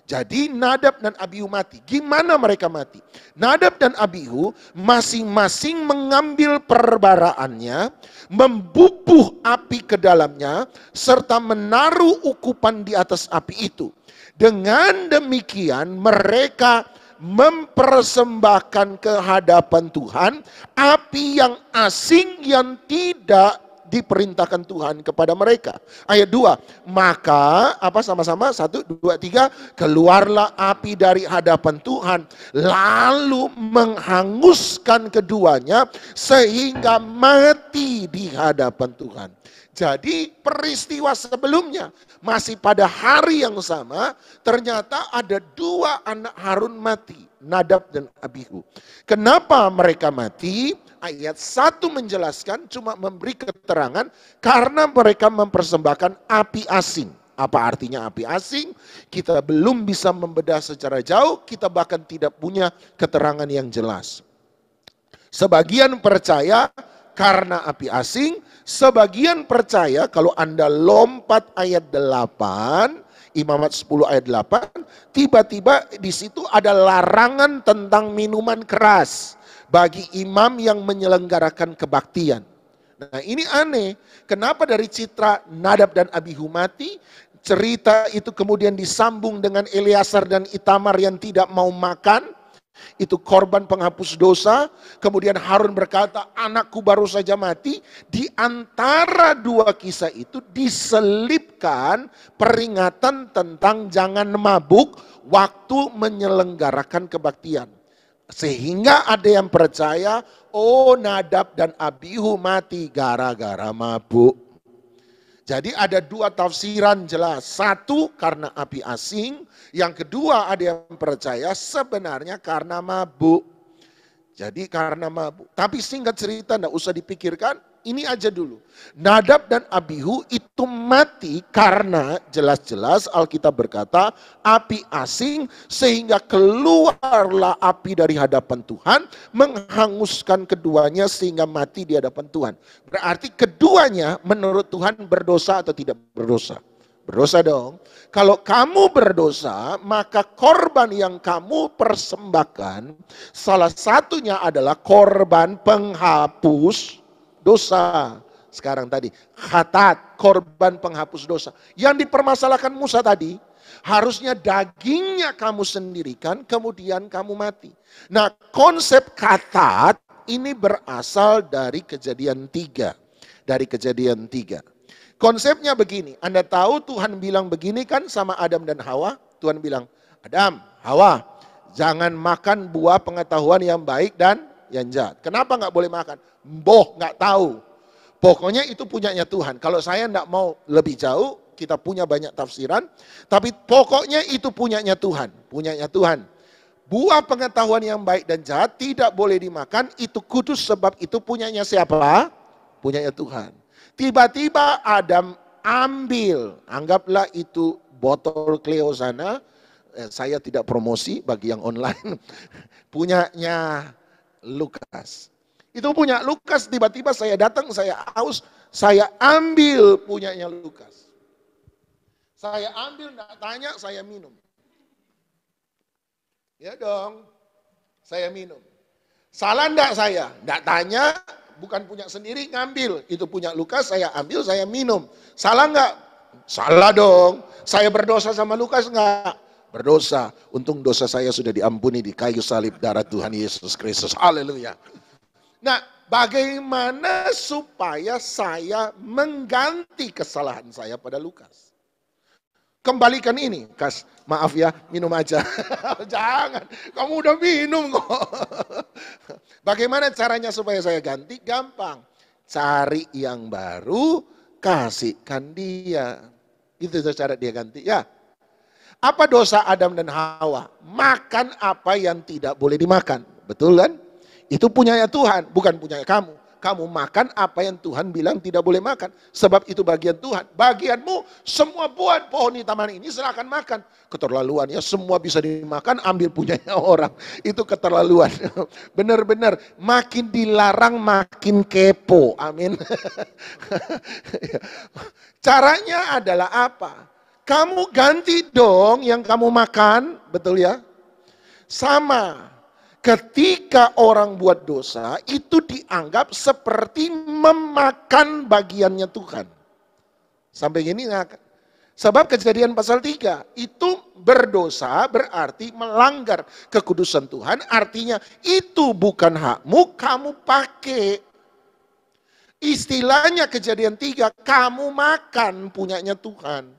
Jadi Nadab dan Abihu mati. Gimana mereka mati? Nadab dan Abihu masing-masing mengambil perbaraannya, membubuh api ke dalamnya, serta menaruh ukupan di atas api itu. Dengan demikian mereka mempersembahkan ke hadapan Tuhan api yang asing yang tidak diperintahkan Tuhan kepada mereka. Ayat 2, maka apa sama-sama 1, 2, 3, keluarlah api dari hadapan Tuhan lalu menghanguskan keduanya sehingga mati di hadapan Tuhan. Jadi peristiwa sebelumnya, masih pada hari yang sama, ternyata ada dua anak Harun mati, Nadab dan Abihu. Kenapa mereka mati? Ayat 1 menjelaskan, cuma memberi keterangan, karena mereka mempersembahkan api asing. Apa artinya api asing? Kita belum bisa membedah secara jauh, kita bahkan tidak punya keterangan yang jelas. Sebagian percaya karena api asing, sebagian percaya kalau Anda lompat ayat 8, Imamat 10 ayat 8, tiba-tiba di situ ada larangan tentang minuman keras bagi imam yang menyelenggarakan kebaktian. Nah ini aneh, kenapa dari citra Nadab dan Abihu mati, cerita itu kemudian disambung dengan Eleazar dan Itamar yang tidak mau makan, itu korban penghapus dosa. Kemudian Harun berkata, anakku baru saja mati. Di antara dua kisah itu diselipkan peringatan tentang jangan mabuk waktu menyelenggarakan kebaktian. Sehingga ada yang percaya, oh Nadab dan Abihu mati gara-gara mabuk. Jadi ada dua tafsiran jelas. Satu karena api asing. Yang kedua ada yang percaya sebenarnya karena mabuk. Jadi karena mabuk. Tapi singkat cerita tidak usah dipikirkan. Ini aja dulu. Nadab dan Abihu itu mati karena jelas-jelas Alkitab berkata api asing, sehingga keluarlah api dari hadapan Tuhan menghanguskan keduanya sehingga mati di hadapan Tuhan. Berarti keduanya menurut Tuhan berdosa atau tidak berdosa? Berdosa dong. Kalau kamu berdosa, maka korban yang kamu persembahkan salah satunya adalah korban penghapus dosa. Sekarang tadi, khatat, korban penghapus dosa. Yang dipermasalahkan Musa tadi, harusnya dagingnya kamu sendirikan, kemudian kamu mati. Nah, konsep khatat ini berasal dari Kejadian 3. Dari Kejadian 3. Konsepnya begini, Anda tahu Tuhan bilang begini kan sama Adam dan Hawa? Tuhan bilang, Adam, Hawa, jangan makan buah pengetahuan yang baik dan yang jahat. Kenapa nggak boleh makan? Boh, nggak tahu. Pokoknya itu punyanya Tuhan. Kalau saya nggak mau lebih jauh, kita punya banyak tafsiran. Tapi pokoknya itu punyanya Tuhan. Punyanya Tuhan. Buah pengetahuan yang baik dan jahat tidak boleh dimakan. Itu kudus sebab itu punyanya siapa? Punyanya Tuhan. Tiba-tiba Adam ambil. Anggaplah itu botol Cleo sana. Saya tidak promosi bagi yang online. Punyanya Lukas. Itu punya Lukas, tiba-tiba saya datang, saya haus, saya ambil punyanya Lukas. Saya ambil, enggak tanya, saya minum. Ya dong, saya minum. Salah enggak saya? Enggak tanya, bukan punya sendiri, ngambil. Itu punya Lukas, saya ambil, saya minum. Salah enggak? Salah dong. Saya berdosa sama Lukas enggak? Berdosa. Untung dosa saya sudah diampuni di kayu salib darah Tuhan Yesus Kristus. Haleluya. Nah, bagaimana supaya saya mengganti kesalahan saya pada Lukas? Kembalikan ini, Kas. Maaf ya, minum aja. Jangan, kamu udah minum kok. Bagaimana caranya supaya saya ganti? Gampang. Cari yang baru, kasihkan dia. Itu cara dia ganti ya. Apa dosa Adam dan Hawa? Makan apa yang tidak boleh dimakan. Betul kan? Itu punyanya Tuhan, bukan punyanya kamu. Kamu makan apa yang Tuhan bilang tidak boleh makan. Sebab itu bagian Tuhan. Bagianmu, semua buah pohon di taman ini silakan makan. Keterlaluan ya, semua bisa dimakan, ambil punyanya orang. Itu keterlaluan. Benar-benar, makin dilarang makin kepo. Amin. Caranya adalah apa? Kamu ganti dong yang kamu makan, betul ya? Sama. Ketika orang buat dosa, itu dianggap seperti memakan bagiannya Tuhan. Sampai gini nggak? Sebab Kejadian pasal 3, itu berdosa berarti melanggar kekudusan Tuhan. Artinya itu bukan hakmu, kamu pakai. Istilahnya Kejadian 3, kamu makan punyanya Tuhan.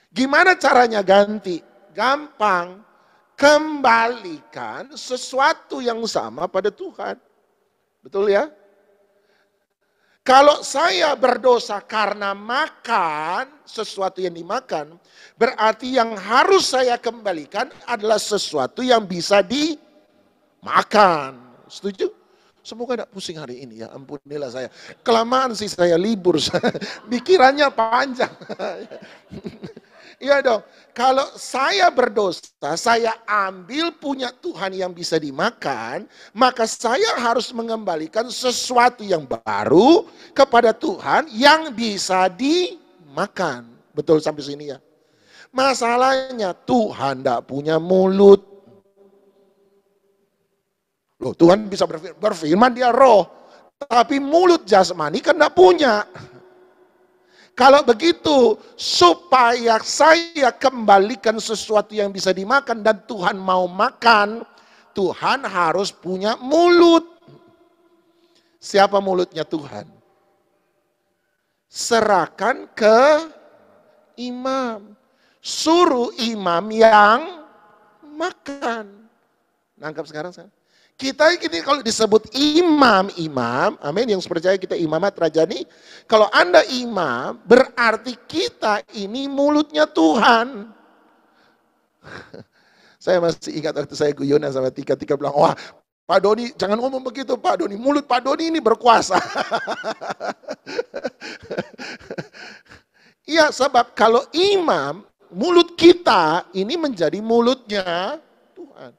Gimana caranya ganti? Gampang. Kembalikan sesuatu yang sama pada Tuhan. Betul ya? Kalau saya berdosa karena makan sesuatu yang dimakan, berarti yang harus saya kembalikan adalah sesuatu yang bisa dimakan. Setuju? Semoga tidak pusing hari ini ya, ampunilah saya. Kelamaan sih saya libur, pikirannya panjang. Iya dong, kalau saya berdosa, saya ambil punya Tuhan yang bisa dimakan, maka saya harus mengembalikan sesuatu yang baru kepada Tuhan yang bisa dimakan. Betul sampai sini ya? Masalahnya Tuhan tidak punya mulut. Loh, Tuhan bisa berfirman, dia roh. Tapi mulut jasmani kan tidak punya. Kalau begitu, supaya saya kembalikan sesuatu yang bisa dimakan dan Tuhan mau makan, Tuhan harus punya mulut. Siapa mulutnya Tuhan? Serahkan ke imam. Suruh imam yang makan. Nangkap sekarang saya? Kita ini kalau disebut imam, amin, yang percaya kita imamat rajani. Kalau Anda imam, berarti kita ini mulutnya Tuhan. Saya masih ingat waktu saya guyonan sama Tika bilang, wah Pak Doni jangan ngomong begitu Pak Doni, mulut Pak Doni ini berkuasa. Iya, sebab kalau imam, mulut kita ini menjadi mulutnya Tuhan.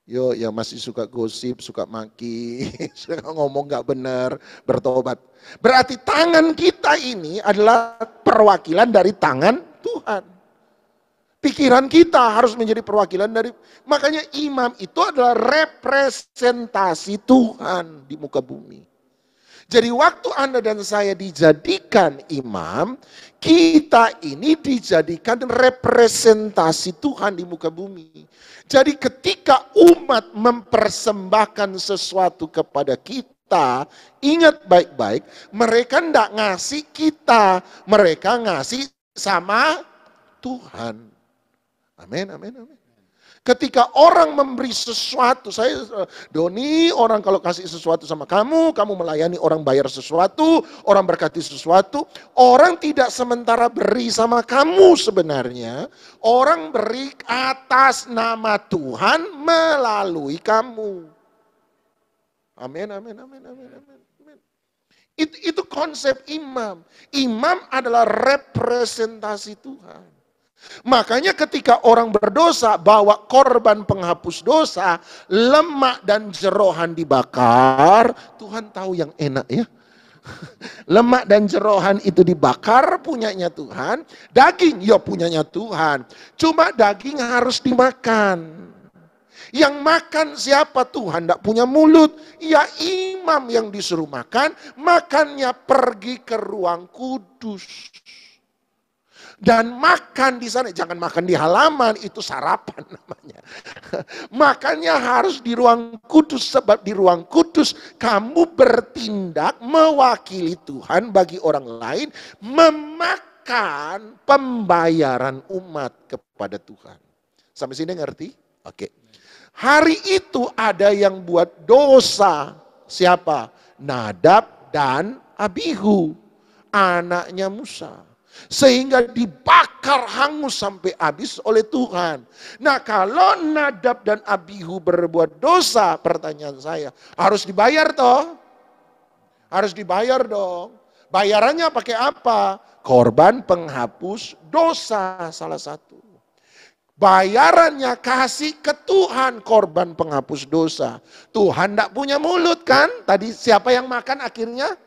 Yo, yang masih suka gosip, suka maki, suka ngomong gak benar, bertobat. Berarti tangan kita ini adalah perwakilan dari tangan Tuhan. Pikiran kita harus menjadi perwakilan dari, makanya imam itu adalah representasi Tuhan di muka bumi. Jadi waktu Anda dan saya dijadikan imam, kita ini dijadikan representasi Tuhan di muka bumi. Jadi ketika umat mempersembahkan sesuatu kepada kita, ingat baik-baik, mereka tidak ngasih kita, mereka ngasih sama Tuhan. Amin, amin, amin. Ketika orang memberi sesuatu, Doni, orang kalau kasih sesuatu sama kamu, kamu melayani orang bayar sesuatu, orang berkati sesuatu, orang tidak sementara beri sama kamu sebenarnya, orang beri atas nama Tuhan melalui kamu. Amin, amin, amin, amin, amin. Itu konsep imam. Imam adalah representasi Tuhan. Makanya ketika orang berdosa bawa korban penghapus dosa, lemak dan jerohan dibakar, Tuhan tahu yang enak ya. Lemak dan jerohan itu dibakar punyanya Tuhan, daging ya punyanya Tuhan. Cuma daging harus dimakan. Yang makan siapa? Tuhan tidak punya mulut. Ya imam yang disuruh makan, makannya pergi ke ruang kudus. Dan makan di sana, jangan makan di halaman, itu sarapan namanya. Makannya harus di ruang kudus, sebab di ruang kudus kamu bertindak mewakili Tuhan bagi orang lain, memakan pembayaran umat kepada Tuhan. Sampai sini ngerti? Oke. Hari itu ada yang buat dosa. Siapa? Nadab dan Abihu, anaknya Musa. Sehingga dibakar hangus sampai habis oleh Tuhan. Nah kalau Nadab dan Abihu berbuat dosa, pertanyaan saya, harus dibayar toh? Harus dibayar dong. Bayarannya pakai apa? Korban penghapus dosa salah satu. Bayarannya kasih ke Tuhan korban penghapus dosa. Tuhan tidak punya mulut kan? Tadi siapa yang makan akhirnya?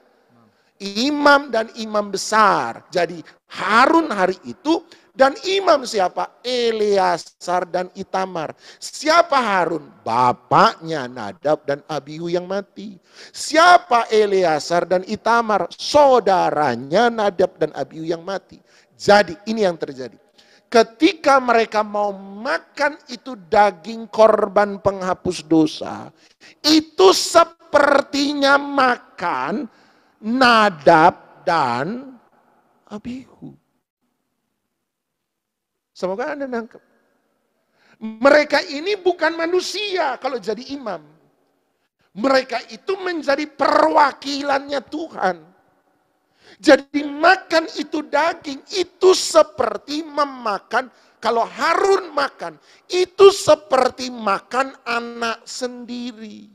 Imam dan imam besar. Jadi Harun hari itu, dan imam siapa? Eleazar dan Itamar. Siapa Harun? Bapaknya Nadab dan Abihu yang mati. Siapa Eleazar dan Itamar? Saudaranya Nadab dan Abihu yang mati. Jadi ini yang terjadi. Ketika mereka mau makan itu daging korban penghapus dosa, itu sepertinya makan Nadab dan Abihu. Semoga Anda nangkep. Mereka ini bukan manusia kalau jadi imam. Mereka itu menjadi perwakilannya Tuhan. Jadi makan itu daging, itu seperti memakan, kalau Harun makan, itu seperti makan anak sendiri.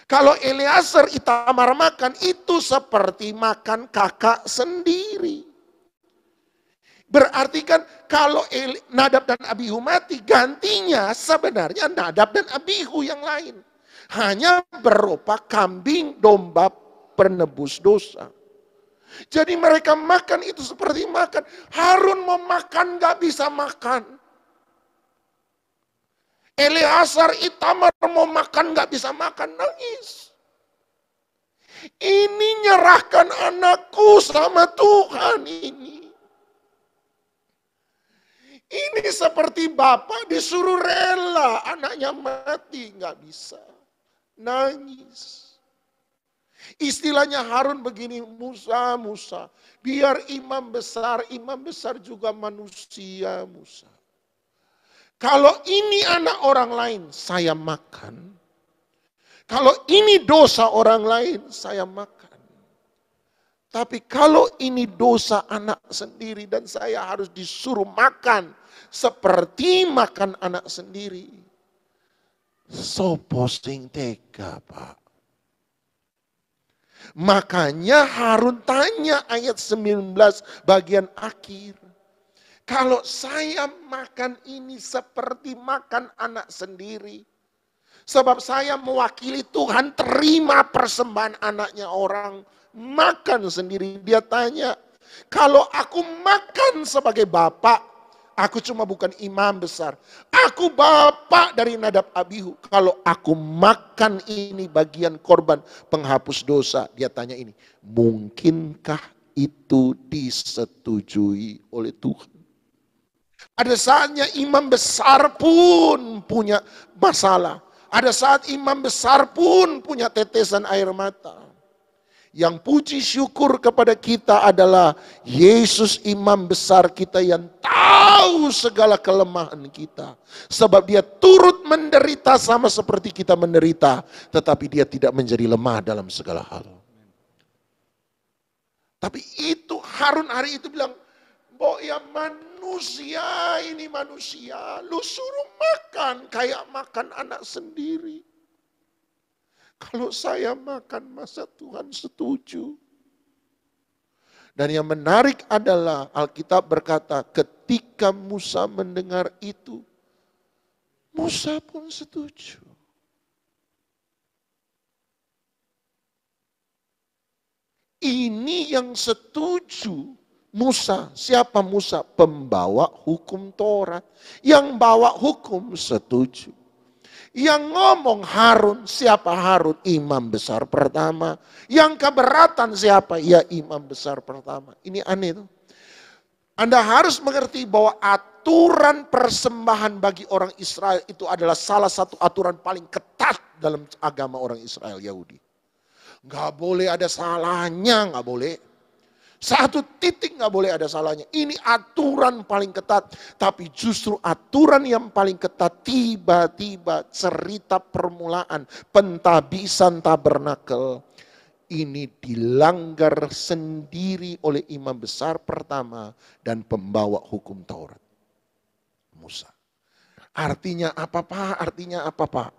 Kalau Eleazar Itamar makan, itu seperti makan kakak sendiri. Berarti kan kalau Nadab dan Abihu mati, gantinya sebenarnya Nadab dan Abihu yang lain. Hanya berupa kambing domba penebus dosa. Jadi mereka makan itu seperti makan. Harun mau makan gak bisa makan. Eleazar Itamar mau makan gak bisa makan, nangis. Ini nyerahkan anakku sama Tuhan ini. Ini seperti bapak disuruh rela anaknya mati, gak bisa. Nangis. Istilahnya Harun begini, Musa, biar imam besar juga manusia, Musa. Kalau ini anak orang lain, saya makan. Kalau ini dosa orang lain, saya makan. Tapi kalau ini dosa anak sendiri dan saya harus disuruh makan seperti makan anak sendiri. Sopo sing tega, Pak. Makanya Harun tanya ayat 19 bagian akhir. Kalau saya makan ini seperti makan anak sendiri. Sebab saya mewakili Tuhan terima persembahan anaknya orang. Makan sendiri. Dia tanya, kalau aku makan sebagai bapak, aku cuma bukan imam besar. Aku bapak dari Nadab Abihu. Kalau aku makan ini bagian korban penghapus dosa. Dia tanya ini, mungkinkah itu disetujui oleh Tuhan? Ada saatnya imam besar pun punya masalah. Ada saat imam besar pun punya tetesan air mata. Yang puji syukur kepada kita adalah Yesus imam besar kita yang tahu segala kelemahan kita. Sebab dia turut menderita sama seperti kita menderita. Tetapi dia tidak menjadi lemah dalam segala hal. Tapi itu Harun hari itu bilang, "Mbok ya manusia ini manusia. Lu suruh makan kayak makan anak sendiri. Kalau saya makan masa Tuhan setuju?" Dan yang menarik adalah Alkitab berkata ketika Musa mendengar itu, Musa pun setuju. Ini yang setuju Musa. Siapa Musa? Pembawa hukum Taurat. Yang bawa hukum setuju. Yang ngomong Harun, siapa Harun? Imam besar pertama. Yang keberatan siapa? Ya imam besar pertama. Ini aneh tuh. Anda harus mengerti bahwa aturan persembahan bagi orang Israel itu adalah salah satu aturan paling ketat dalam agama orang Israel Yahudi. Gak boleh ada salahnya, gak boleh. Satu titik gak boleh ada salahnya. Ini aturan paling ketat. Tapi justru aturan yang paling ketat tiba-tiba cerita permulaan pentabisan tabernakel. Ini dilanggar sendiri oleh imam besar pertama dan pembawa hukum Taurat. Musa. Artinya apa Pak? Artinya apa Pak?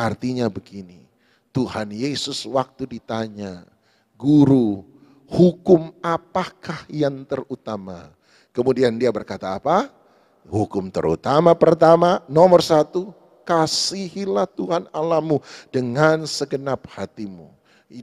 Artinya begini. Tuhan Yesus waktu ditanya, "Guru, hukum apakah yang terutama?" Kemudian dia berkata apa? Hukum terutama pertama, nomor 1, kasihilah Tuhan Allahmu dengan segenap hatimu.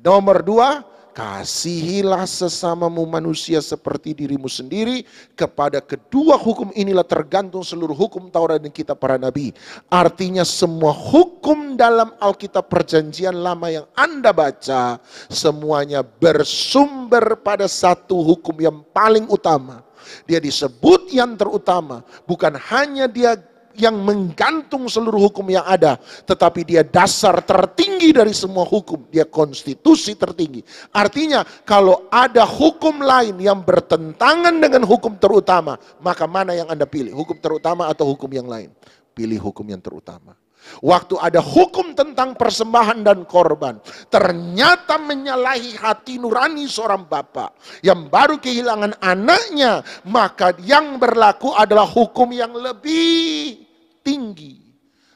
Nomor 2, kasihilah sesamamu manusia seperti dirimu sendiri. Kepada kedua hukum inilah tergantung seluruh hukum Taurat dan kitab para nabi. Artinya semua hukum dalam Alkitab Perjanjian Lama yang Anda baca, semuanya bersumber pada satu hukum yang paling utama. Dia disebut yang terutama, bukan hanya dia yang menggantung seluruh hukum yang ada, tetapi dia dasar tertinggi dari semua hukum, dia konstitusi tertinggi. Artinya kalau ada hukum lain yang bertentangan dengan hukum terutama, maka mana yang Anda pilih? Hukum terutama atau hukum yang lain? Pilih hukum yang terutama. Waktu ada hukum tentang persembahan dan korban, ternyata menyalahi hati nurani seorang bapak yang baru kehilangan anaknya, maka yang berlaku adalah hukum yang lebih tinggi.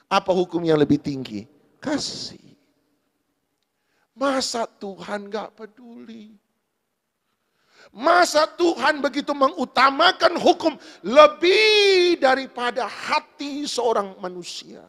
Apa hukum yang lebih tinggi? Kasih. Masa Tuhan gak peduli? Masa Tuhan begitu mengutamakan hukum lebih daripada hati seorang manusia?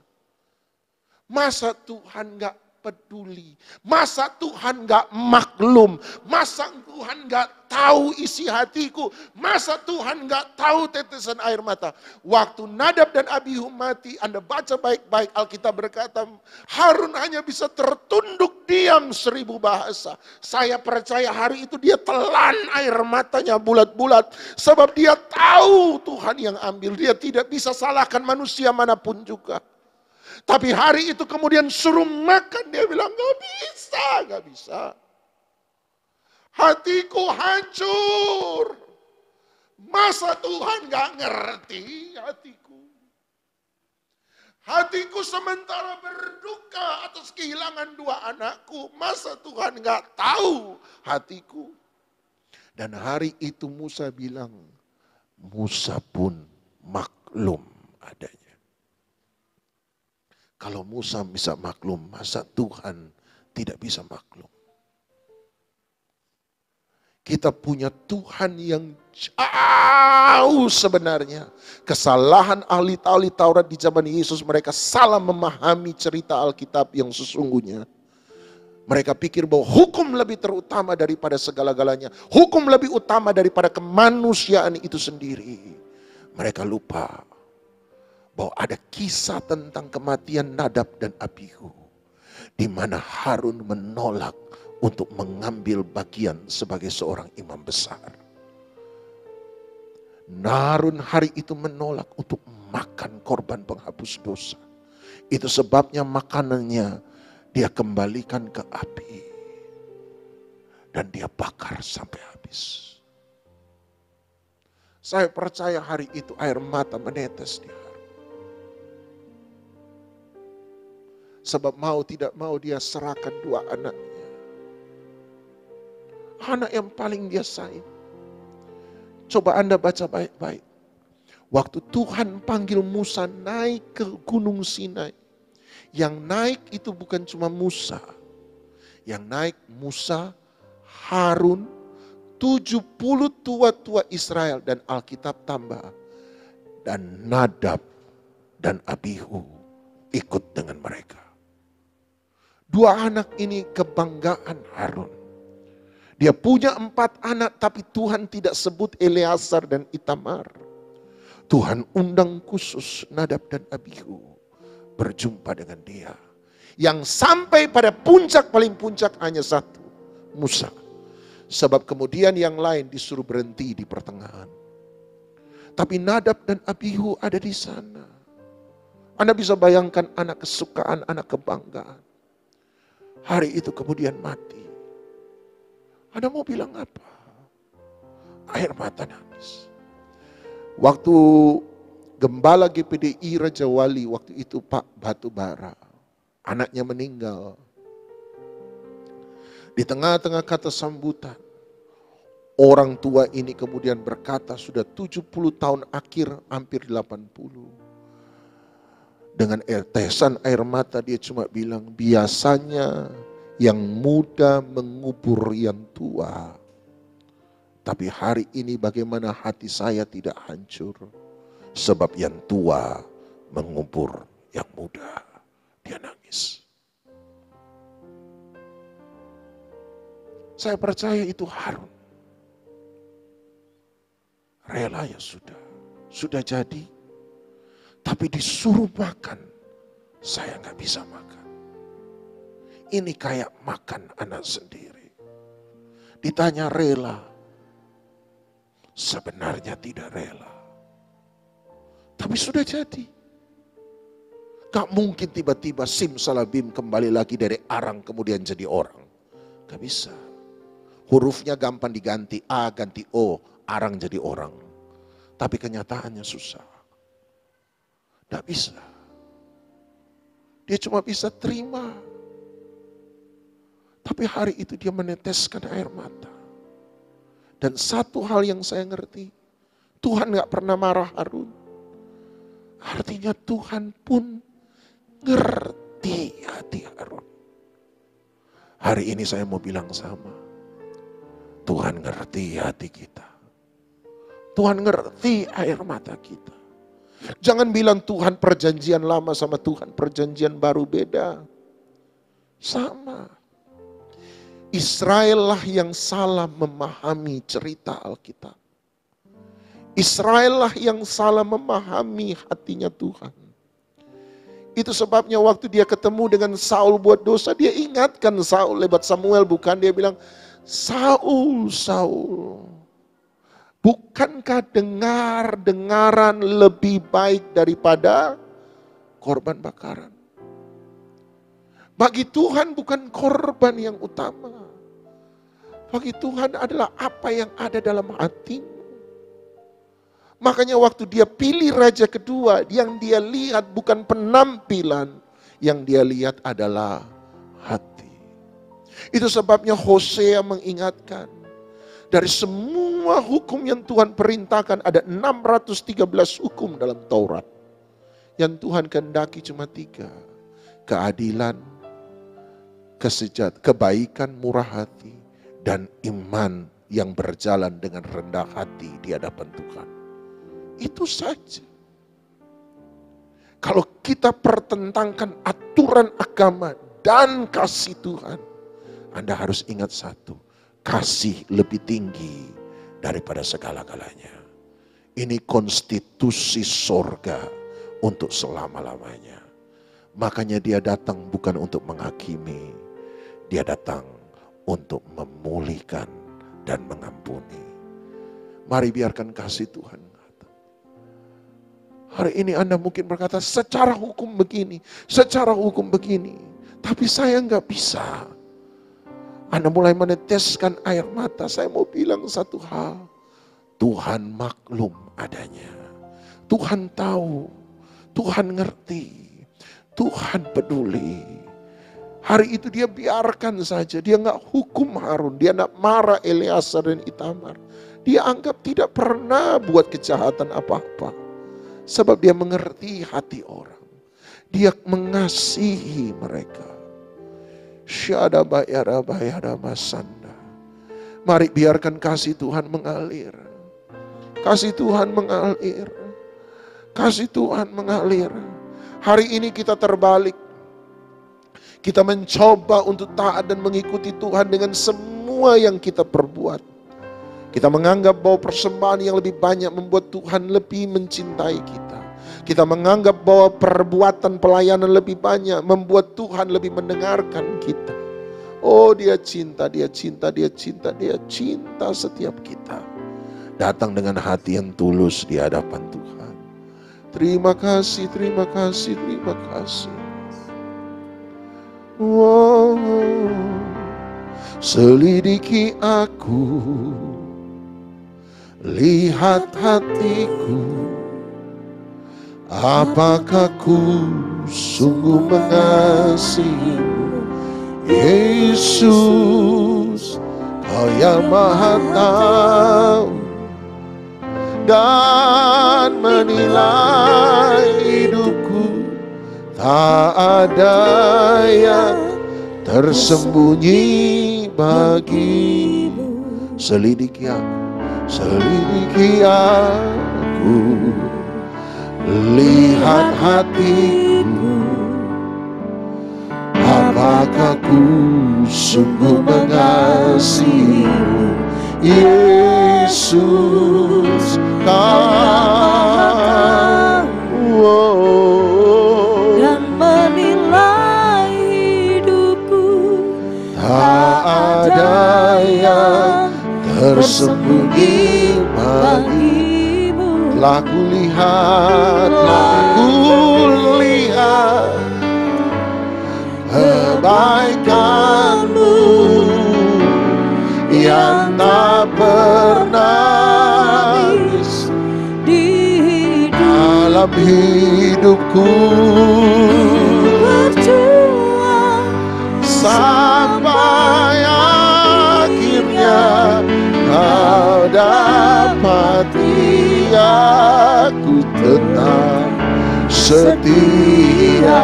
Masa Tuhan gak peduli? Masa Tuhan gak maklum? Masa Tuhan gak tahu isi hatiku? Masa Tuhan gak tahu tetesan air mata? Waktu Nadab dan Abihu mati, Anda baca baik-baik, Alkitab berkata, Harun hanya bisa tertunduk diam 1000 bahasa. Saya percaya hari itu dia telan air matanya bulat-bulat. Sebab dia tahu Tuhan yang ambil. Dia tidak bisa salahkan manusia manapun juga. Tapi hari itu kemudian suruh makan, dia bilang gak bisa. Hatiku hancur. Masa Tuhan gak ngerti hatiku? Hatiku sementara berduka atas kehilangan 2 anakku. Masa Tuhan gak tahu hatiku? Dan hari itu Musa bilang, Musa pun maklum adanya. Kalau Musa bisa maklum, masa Tuhan tidak bisa maklum? Kita punya Tuhan yang jauh sebenarnya. Kesalahan ahli Taurat di zaman Yesus, mereka salah memahami cerita Alkitab yang sesungguhnya. Mereka pikir bahwa hukum lebih terutama daripada segala-galanya. Hukum lebih utama daripada kemanusiaan itu sendiri. Mereka lupa bahwa ada kisah tentang kematian Nadab dan Abihu, di mana Harun menolak untuk mengambil bagian sebagai seorang imam besar. Harun hari itu menolak untuk makan korban penghapus dosa. Itu sebabnya makanannya dia kembalikan ke api dan dia bakar sampai habis. Saya percaya hari itu air mata menetes di Harun. Sebab mau tidak mau dia serahkan 2 anaknya. Anak yang paling dia sayang. Coba Anda baca baik-baik. Waktu Tuhan panggil Musa naik ke Gunung Sinai. Yang naik itu bukan cuma Musa. Yang naik Musa, Harun, 70 tua-tua Israel dan Alkitab tambah. Dan Nadab dan Abihu ikut dengan mereka. 2 anak ini kebanggaan Harun. Dia punya 4 anak tapi Tuhan tidak sebut Eleazar dan Itamar. Tuhan undang khusus Nadab dan Abihu berjumpa dengan dia. Yang sampai pada puncak, paling puncak hanya 1, Musa. Sebab kemudian yang lain disuruh berhenti di pertengahan. Tapi Nadab dan Abihu ada di sana. Anda bisa bayangkan anak kesukaan, anak kebanggaan. Hari itu kemudian mati. Anda mau bilang apa? Air mata nangis. Waktu Gembala GPDI Raja Wali waktu itu Pak Batubara, anaknya meninggal. Di tengah-tengah kata sambutan, orang tua ini kemudian berkata sudah 70 tahun akhir, hampir 80. Dengan tetesan air mata dia cuma bilang, biasanya yang muda mengubur yang tua. Tapi hari ini bagaimana hati saya tidak hancur. Sebab yang tua mengubur yang muda. Dia nangis. Saya percaya itu Harun. Rela ya sudah. Sudah jadi. Tapi disuruh makan, saya gak bisa makan. Ini kayak makan anak sendiri. Ditanya rela, sebenarnya tidak rela. Tapi sudah jadi. Gak mungkin tiba-tiba simsalabim kembali lagi dari arang kemudian jadi orang. Gak bisa. Hurufnya gampang diganti, A ganti O, arang jadi orang. Tapi kenyataannya susah. Tidak bisa. Dia cuma bisa terima. Tapi hari itu dia meneteskan air mata. Dan satu hal yang saya ngerti, Tuhan gak pernah marah Harun. Artinya Tuhan pun ngerti hati Harun. Hari ini saya mau bilang sama. Tuhan ngerti hati kita. Tuhan ngerti air mata kita. Jangan bilang Tuhan perjanjian lama sama Tuhan perjanjian baru beda. Sama. Israel lah yang salah memahami cerita Alkitab. Israel lah yang salah memahami hatinya Tuhan. Itu sebabnya waktu dia ketemu dengan Saul buat dosa, dia ingatkan Saul lewat Samuel, bukan dia bilang, Saul, Saul, bukankah dengaran lebih baik daripada korban bakaran? Bagi Tuhan bukan korban yang utama. Bagi Tuhan adalah apa yang ada dalam hatimu. Makanya waktu dia pilih raja kedua, yang dia lihat bukan penampilan, yang dia lihat adalah hati. Itu sebabnya Hosea mengingatkan, dari semua hukum yang Tuhan perintahkan, ada 613 hukum dalam Taurat. Yang Tuhan kehendaki cuma 3. Keadilan, kebaikan, murah hati, dan iman yang berjalan dengan rendah hati di hadapan Tuhan. Itu saja. Kalau kita pertentangkan aturan agama dan kasih Tuhan, Anda harus ingat satu, kasih lebih tinggi daripada segala-galanya. Ini konstitusi sorga untuk selama-lamanya. Makanya dia datang bukan untuk menghakimi, dia datang untuk memulihkan dan mengampuni. Mari biarkan kasih Tuhan. Hari ini Anda mungkin berkata, secara hukum begini, secara hukum begini. Tapi saya nggak bisa. Anda mulai meneteskan air mata. Saya mau bilang satu hal. Tuhan maklum adanya. Tuhan tahu. Tuhan ngerti. Tuhan peduli. Hari itu dia biarkan saja. Dia nggak hukum Harun. Dia nggak marah Eleazar dan Itamar. Dia anggap tidak pernah buat kejahatan apa-apa. Sebab dia mengerti hati orang. Dia mengasihi mereka. Syada bayara bayara masanda. Mari biarkan kasih Tuhan mengalir. Kasih Tuhan mengalir. Kasih Tuhan mengalir. Hari ini kita terbalik. Kita mencoba untuk taat dan mengikuti Tuhan dengan semua yang kita perbuat. Kita menganggap bahwa persembahan yang lebih banyak membuat Tuhan lebih mencintai kita. Kita menganggap bahwa perbuatan pelayanan lebih banyak membuat Tuhan lebih mendengarkan kita. Oh, dia cinta, dia cinta, dia cinta, dia cinta setiap kita. Datang dengan hati yang tulus di hadapan Tuhan. Terima kasih, terima kasih, terima kasih. Wow, selidiki aku. Lihat hatiku, apakah ku sungguh mengasihimu, Yesus, Kau yang Maha Tahu dan menilai hidupku, tak ada yang tersembunyi bagimu. Selidiki aku. Selidiki aku, lihat hatiku, apakah ku sungguh mengasihimu, Yesus, Kau dan menilai hidupku, tak ada yang tersembunyi bagimu. Telah kulihat kebaikanmu yang tak pernah di dalam hidupku. ku tetap setia.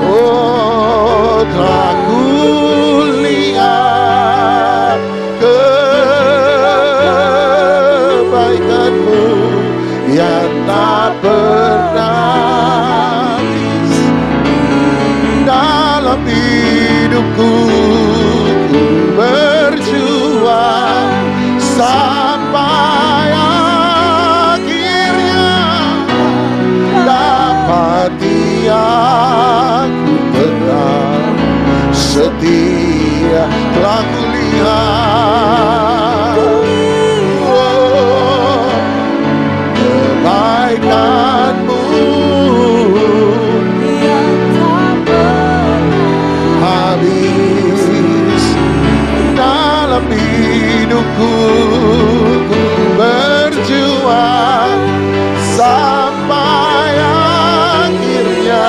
Oh, telah ku lihat kebaikan-Mu yang tak pernah habis. Dalam hidupku ku berjuang sampai akhirnya dapati aku tetap setia. Telah kulihat kebaikan-Mu yang tak pernah habis. Dalam hidupku ku berjuang sampai akhirnya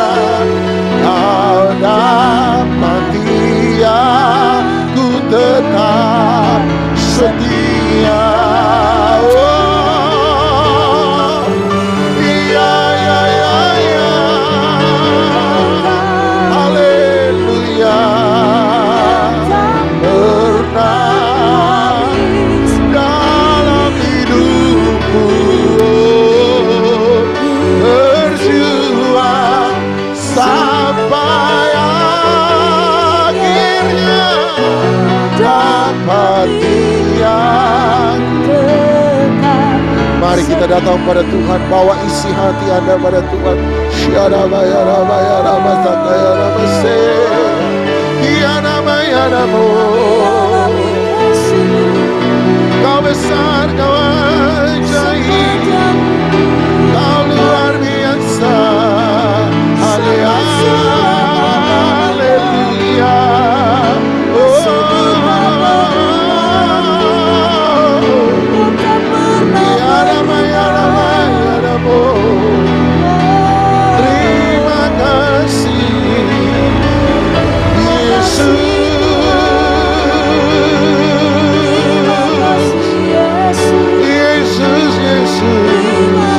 Kau dapati aku tetap setia. Oh, iya, iya, iya, iya. Haleluya. Pernah dalam hidupku berjuang sampai akhirnya dapati aku. Mari kita datang pada Tuhan, bawa isi hati Anda pada Tuhan. Kau besar, Kau ajaib, Kau luar biasa. Haleluya. Terima kasih Yesus. Yesus, Yesus.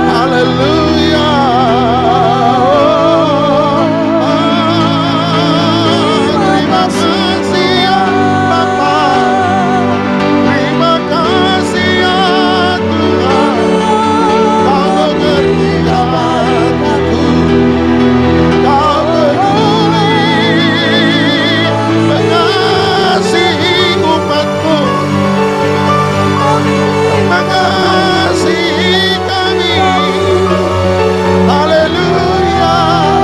Haleluya. Terima kasih ya Bapa. Terima kasih ya Tuhan. Kau mengerti aku. Kau peduli mengasihi umat-Mu. Mengasihi kami. Haleluya,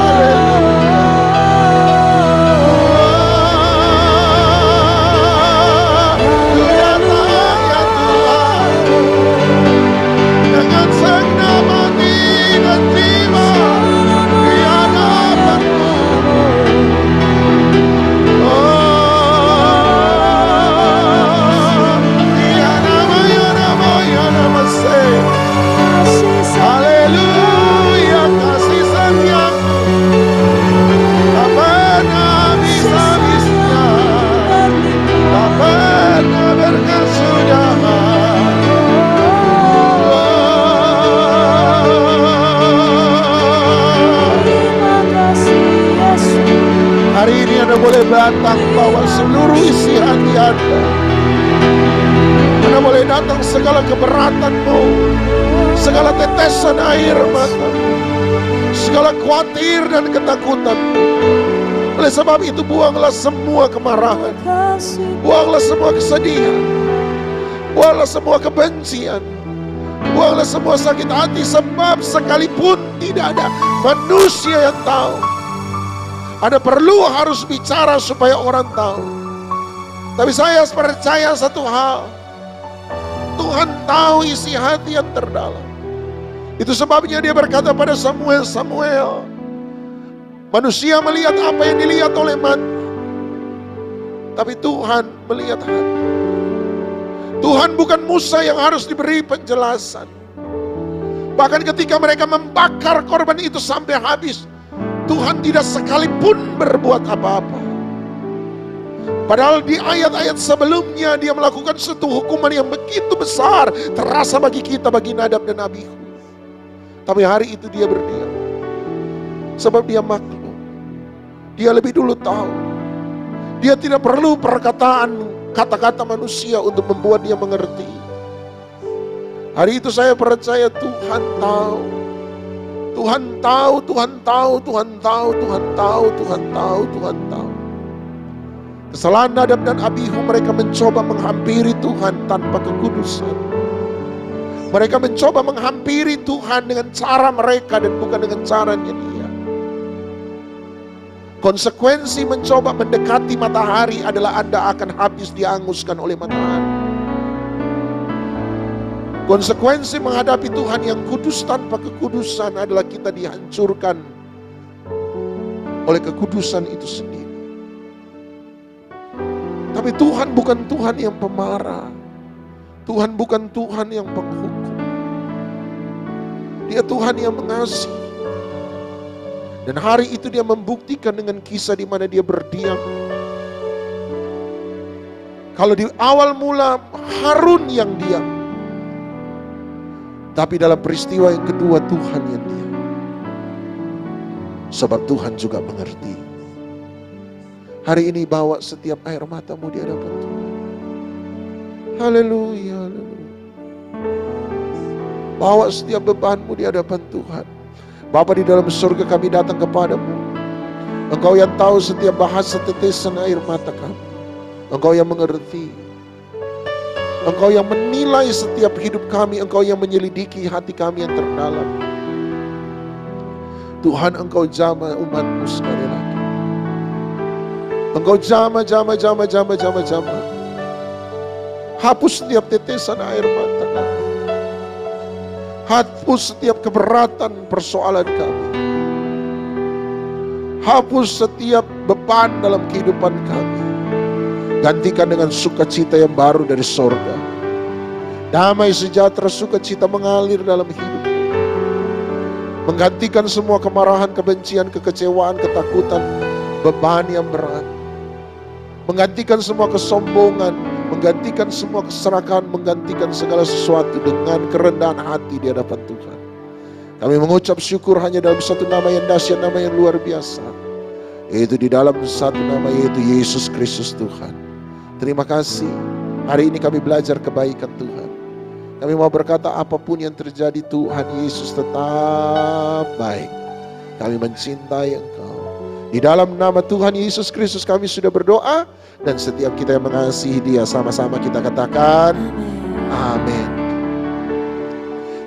haleluya. Ku datang ya Tuhan dengan segenap hati dan jiwa di hadapan-Mu. Haleluya, kasih setiamu tak pernah habis-habisnya, tak pernah berkesudahan. Hari ini Anda boleh datang bawa seluruh isi hati Anda. Anda boleh datang segala keberatan-Mu, segala tetesan air mata, segala khawatir dan ketakutan. Oleh sebab itu buanglah semua kemarahan, buanglah semua kesedihan, buanglah semua kebencian, buanglah semua sakit hati. Sebab sekalipun tidak ada manusia yang tahu, Anda perlu harus bicara supaya orang tahu. Tapi saya percaya satu hal, Tuhan tahu isi hati yang terdalam. Itu sebabnya Dia berkata pada Samuel, Samuel, manusia melihat apa yang dilihat oleh mata, tapi Tuhan melihat hati. Tuhan bukan Musa yang harus diberi penjelasan. Bahkan ketika mereka membakar korban itu sampai habis, Tuhan tidak sekalipun berbuat apa-apa. Padahal di ayat-ayat sebelumnya dia melakukan satu hukuman yang begitu besar, terasa bagi kita, bagi Nadab dan Abihu. Tapi hari itu dia berdiam. Sebab dia maklum. Dia lebih dulu tahu. Dia tidak perlu kata-kata manusia untuk membuat dia mengerti. Hari itu saya percaya Tuhan tahu. Tuhan tahu, Tuhan tahu, Tuhan tahu, Tuhan tahu, Tuhan tahu, Tuhan tahu. Kesalahan Nadab dan Abihu, mereka mencoba menghampiri Tuhan tanpa kekudusan. Mereka mencoba menghampiri Tuhan dengan cara mereka dan bukan dengan caranya dia. Konsekuensi mencoba mendekati matahari adalah Anda akan habis dihanguskan oleh matahari. Konsekuensi menghadapi Tuhan yang kudus tanpa kekudusan adalah kita dihancurkan oleh kekudusan itu sendiri. Tapi Tuhan bukan Tuhan yang pemarah. Tuhan bukan Tuhan yang penghukum. Dia Tuhan yang mengasihi. Dan hari itu dia membuktikan dengan kisah di mana dia berdiam. Kalau di awal mula Harun yang diam, tapi dalam peristiwa yang kedua Tuhan yang diam. Sebab Tuhan juga mengerti. Hari ini bawa setiap air matamu di hadapan Tuhan. Haleluya, haleluya. Bawa setiap bebanmu di hadapan Tuhan. Bapa di dalam surga, kami datang kepadamu. Engkau yang tahu setiap bahasa tetesan air mata kami. Engkau yang mengerti. Engkau yang menilai setiap hidup kami. Engkau yang menyelidiki hati kami yang terdalam. Tuhan, Engkau jamah umatmu sekali lagi. Engkau jamah. Hapus setiap tetesan air mata kami. Hapus setiap keberatan persoalan kami. Hapus setiap beban dalam kehidupan kami. Gantikan dengan sukacita yang baru dari sorga. Damai sejahtera sukacita mengalir dalam hidup. Menggantikan semua kemarahan, kebencian, kekecewaan, ketakutan, beban yang berat. Menggantikan semua kesombongan, menggantikan semua keserakahan, menggantikan segala sesuatu dengan kerendahan hati di hadapan Tuhan. Kami mengucap syukur hanya dalam satu nama yang dahsyat, nama yang luar biasa. Yaitu di dalam satu nama, yaitu Yesus Kristus Tuhan. Terima kasih. Hari ini kami belajar kebaikan Tuhan. Kami mau berkata apapun yang terjadi, Tuhan Yesus tetap baik. Kami mencintai Engkau. Di dalam nama Tuhan Yesus Kristus kami sudah berdoa. Dan setiap kita yang mengasihi Dia, sama-sama kita katakan amin.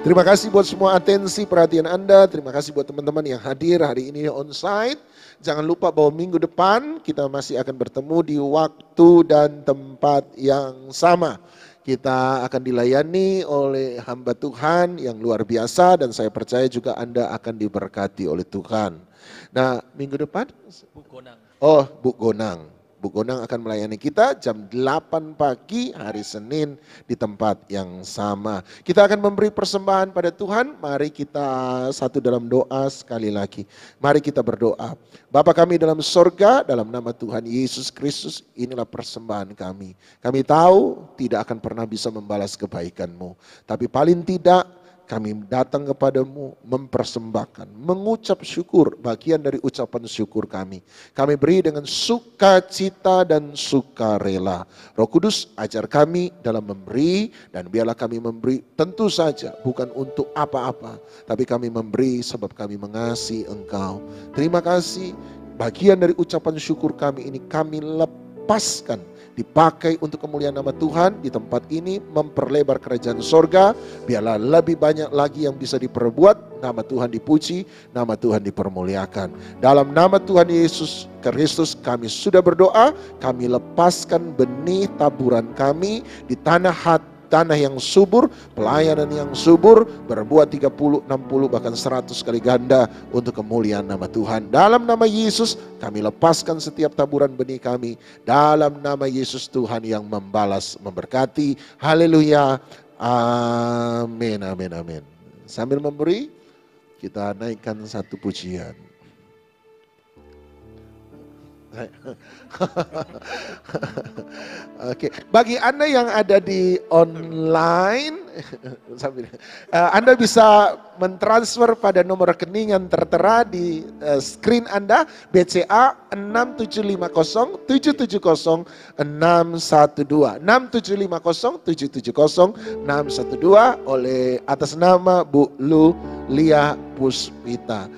Terima kasih buat semua atensi perhatian Anda. Terima kasih buat teman-teman yang hadir hari ini onsite. Jangan lupa bahwa minggu depan kita masih akan bertemu di waktu dan tempat yang sama. Kita akan dilayani oleh hamba Tuhan yang luar biasa dan saya percaya juga Anda akan diberkati oleh Tuhan. Nah, minggu depan? Bu Gonang. Oh, Bu Gonang. Bu Gonang akan melayani kita jam 8 pagi hari Senin di tempat yang sama. Kita akan memberi persembahan pada Tuhan. Mari kita satu dalam doa sekali lagi. Mari kita berdoa. Bapa kami dalam sorga, dalam nama Tuhan Yesus Kristus, inilah persembahan kami. Kami tahu tidak akan pernah bisa membalas kebaikan-Mu. Tapi paling tidak kami datang kepadamu mempersembahkan, mengucap syukur, bagian dari ucapan syukur kami. Kami beri dengan sukacita dan sukarela. Roh Kudus ajar kami dalam memberi dan biarlah kami memberi tentu saja bukan untuk apa-apa. Tapi kami memberi sebab kami mengasihi Engkau. Terima kasih, bagian dari ucapan syukur kami ini kami lepaskan. Dipakai untuk kemuliaan nama Tuhan di tempat ini, memperlebar kerajaan sorga. Biarlah lebih banyak lagi yang bisa diperbuat. Nama Tuhan dipuji, nama Tuhan dipermuliakan. Dalam nama Tuhan Yesus Kristus kami sudah berdoa. Kami lepaskan benih taburan kami di tanah yang subur, pelayanan yang subur, berbuat 30, 60, bahkan 100 kali ganda untuk kemuliaan nama Tuhan. Dalam nama Yesus kami lepaskan setiap taburan benih kami. Dalam nama Yesus Tuhan yang membalas, memberkati. Haleluya. Amin, amin, amin. Sambil memberi, kita naikkan satu pujian. Oke, bagi Anda yang ada di online, Anda bisa mentransfer pada nomor rekening yang tertera di screen Anda, BCA 6750770612, 6750770612 oleh atas nama Bu Lia Puspita.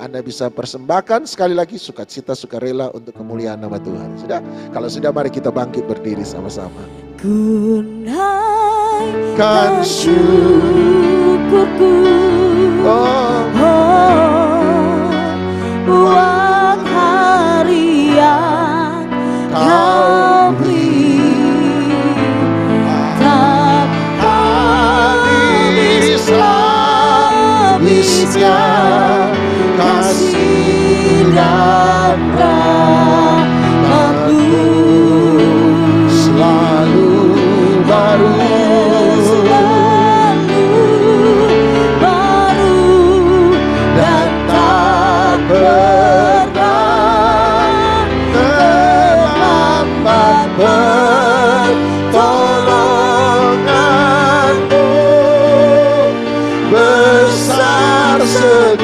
Anda bisa persembahkan sekali lagi sukacita sukarela untuk kemuliaan nama Tuhan. Sudah? Kalau sudah, mari kita bangkit berdiri sama-sama. Ku naikkan syukurku, buat hari yang kau beri, tak habis-habisnya kasih dan rahmat-Mu selalu baru, dan tak pernah terlambat pertolongan-Mu. Besar setiamu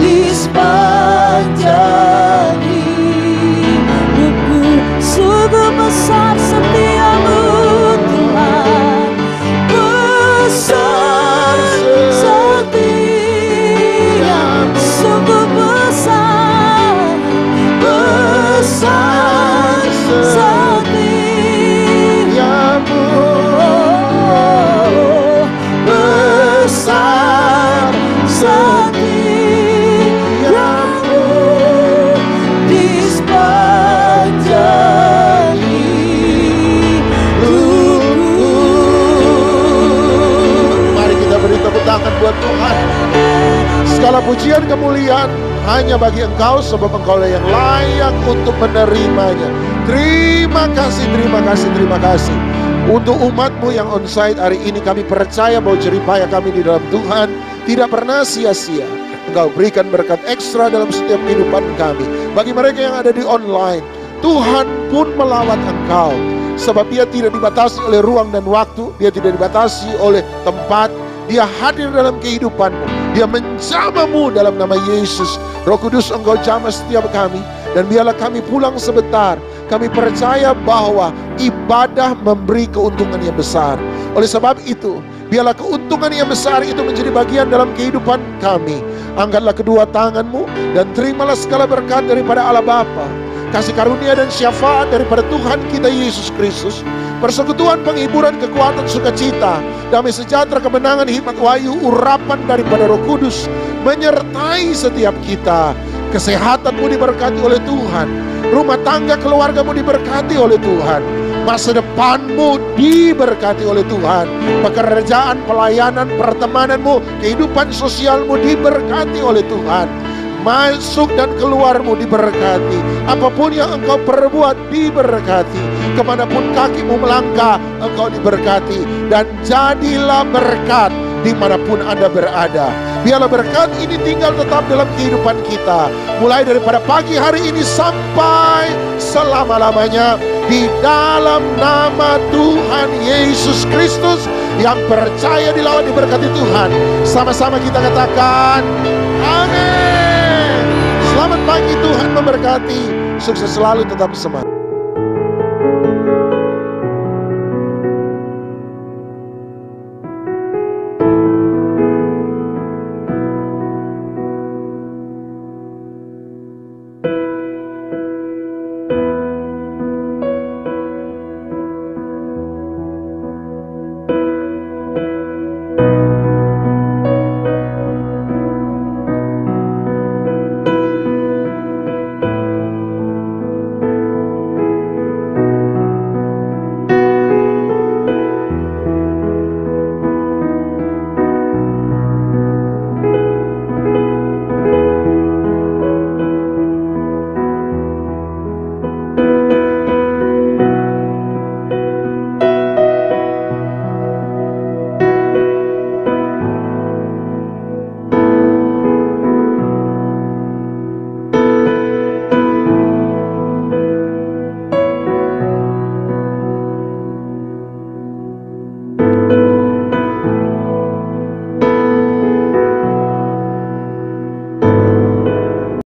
di sepanjang hidupku, sungguh besar setiamu Tuhan, besar setiamu, sungguh besar, besar setiamu, besar setiamu di sepanjang hidupku. Mari kita beri tepuk tangan buat Tuhan. Segala pujian kemuliaan hanya bagi Engkau, sebab Engkau yang layak untuk menerimanya. Terima kasih, terima kasih, terima kasih. Untuk umat-Mu yang onsite hari ini, kami percaya bahwa jeripaya kami di dalam Tuhan tidak pernah sia-sia. Engkau berikan berkat ekstra dalam setiap kehidupan kami. Bagi mereka yang ada di online, Tuhan pun melawat Engkau. Sebab Dia tidak dibatasi oleh ruang dan waktu, Dia tidak dibatasi oleh tempat. Dia hadir dalam kehidupanmu, Dia menjamah-Mu dalam nama Yesus. Roh Kudus, Engkau jamah setiap kami, dan biarlah kami pulang sebentar. Kami percaya bahwa ibadah memberi keuntungan yang besar. Oleh sebab itu, biarlah keuntungan yang besar itu menjadi bagian dalam kehidupan kami. Angkatlah kedua tangan-Mu dan terimalah segala berkat daripada Allah Bapa, kasih karunia dan syafaat daripada Tuhan kita Yesus Kristus, persekutuan, penghiburan, kekuatan, sukacita, damai sejahtera, kemenangan, hikmat, wahyu, urapan daripada Roh Kudus menyertai setiap kita. Kesehatan-Mu diberkati oleh Tuhan, rumah tangga keluarga-Mu diberkati oleh Tuhan, masa depan-Mu diberkati oleh Tuhan, pekerjaan, pelayanan, pertemanan-Mu, kehidupan sosial-Mu diberkati oleh Tuhan. Masuk dan keluar-Mu diberkati. Apapun yang Engkau perbuat diberkati. Kemanapun kakimu melangkah, Engkau diberkati. Dan jadilah berkat dimanapun Anda berada. Biarlah berkat ini tinggal tetap dalam kehidupan kita, mulai daripada pagi hari ini sampai selama-lamanya, di dalam nama Tuhan Yesus Kristus. Yang percaya dilawat diberkati Tuhan. Sama-sama kita katakan amin. Selamat pagi, Tuhan memberkati. Sukses selalu, tetap semangat.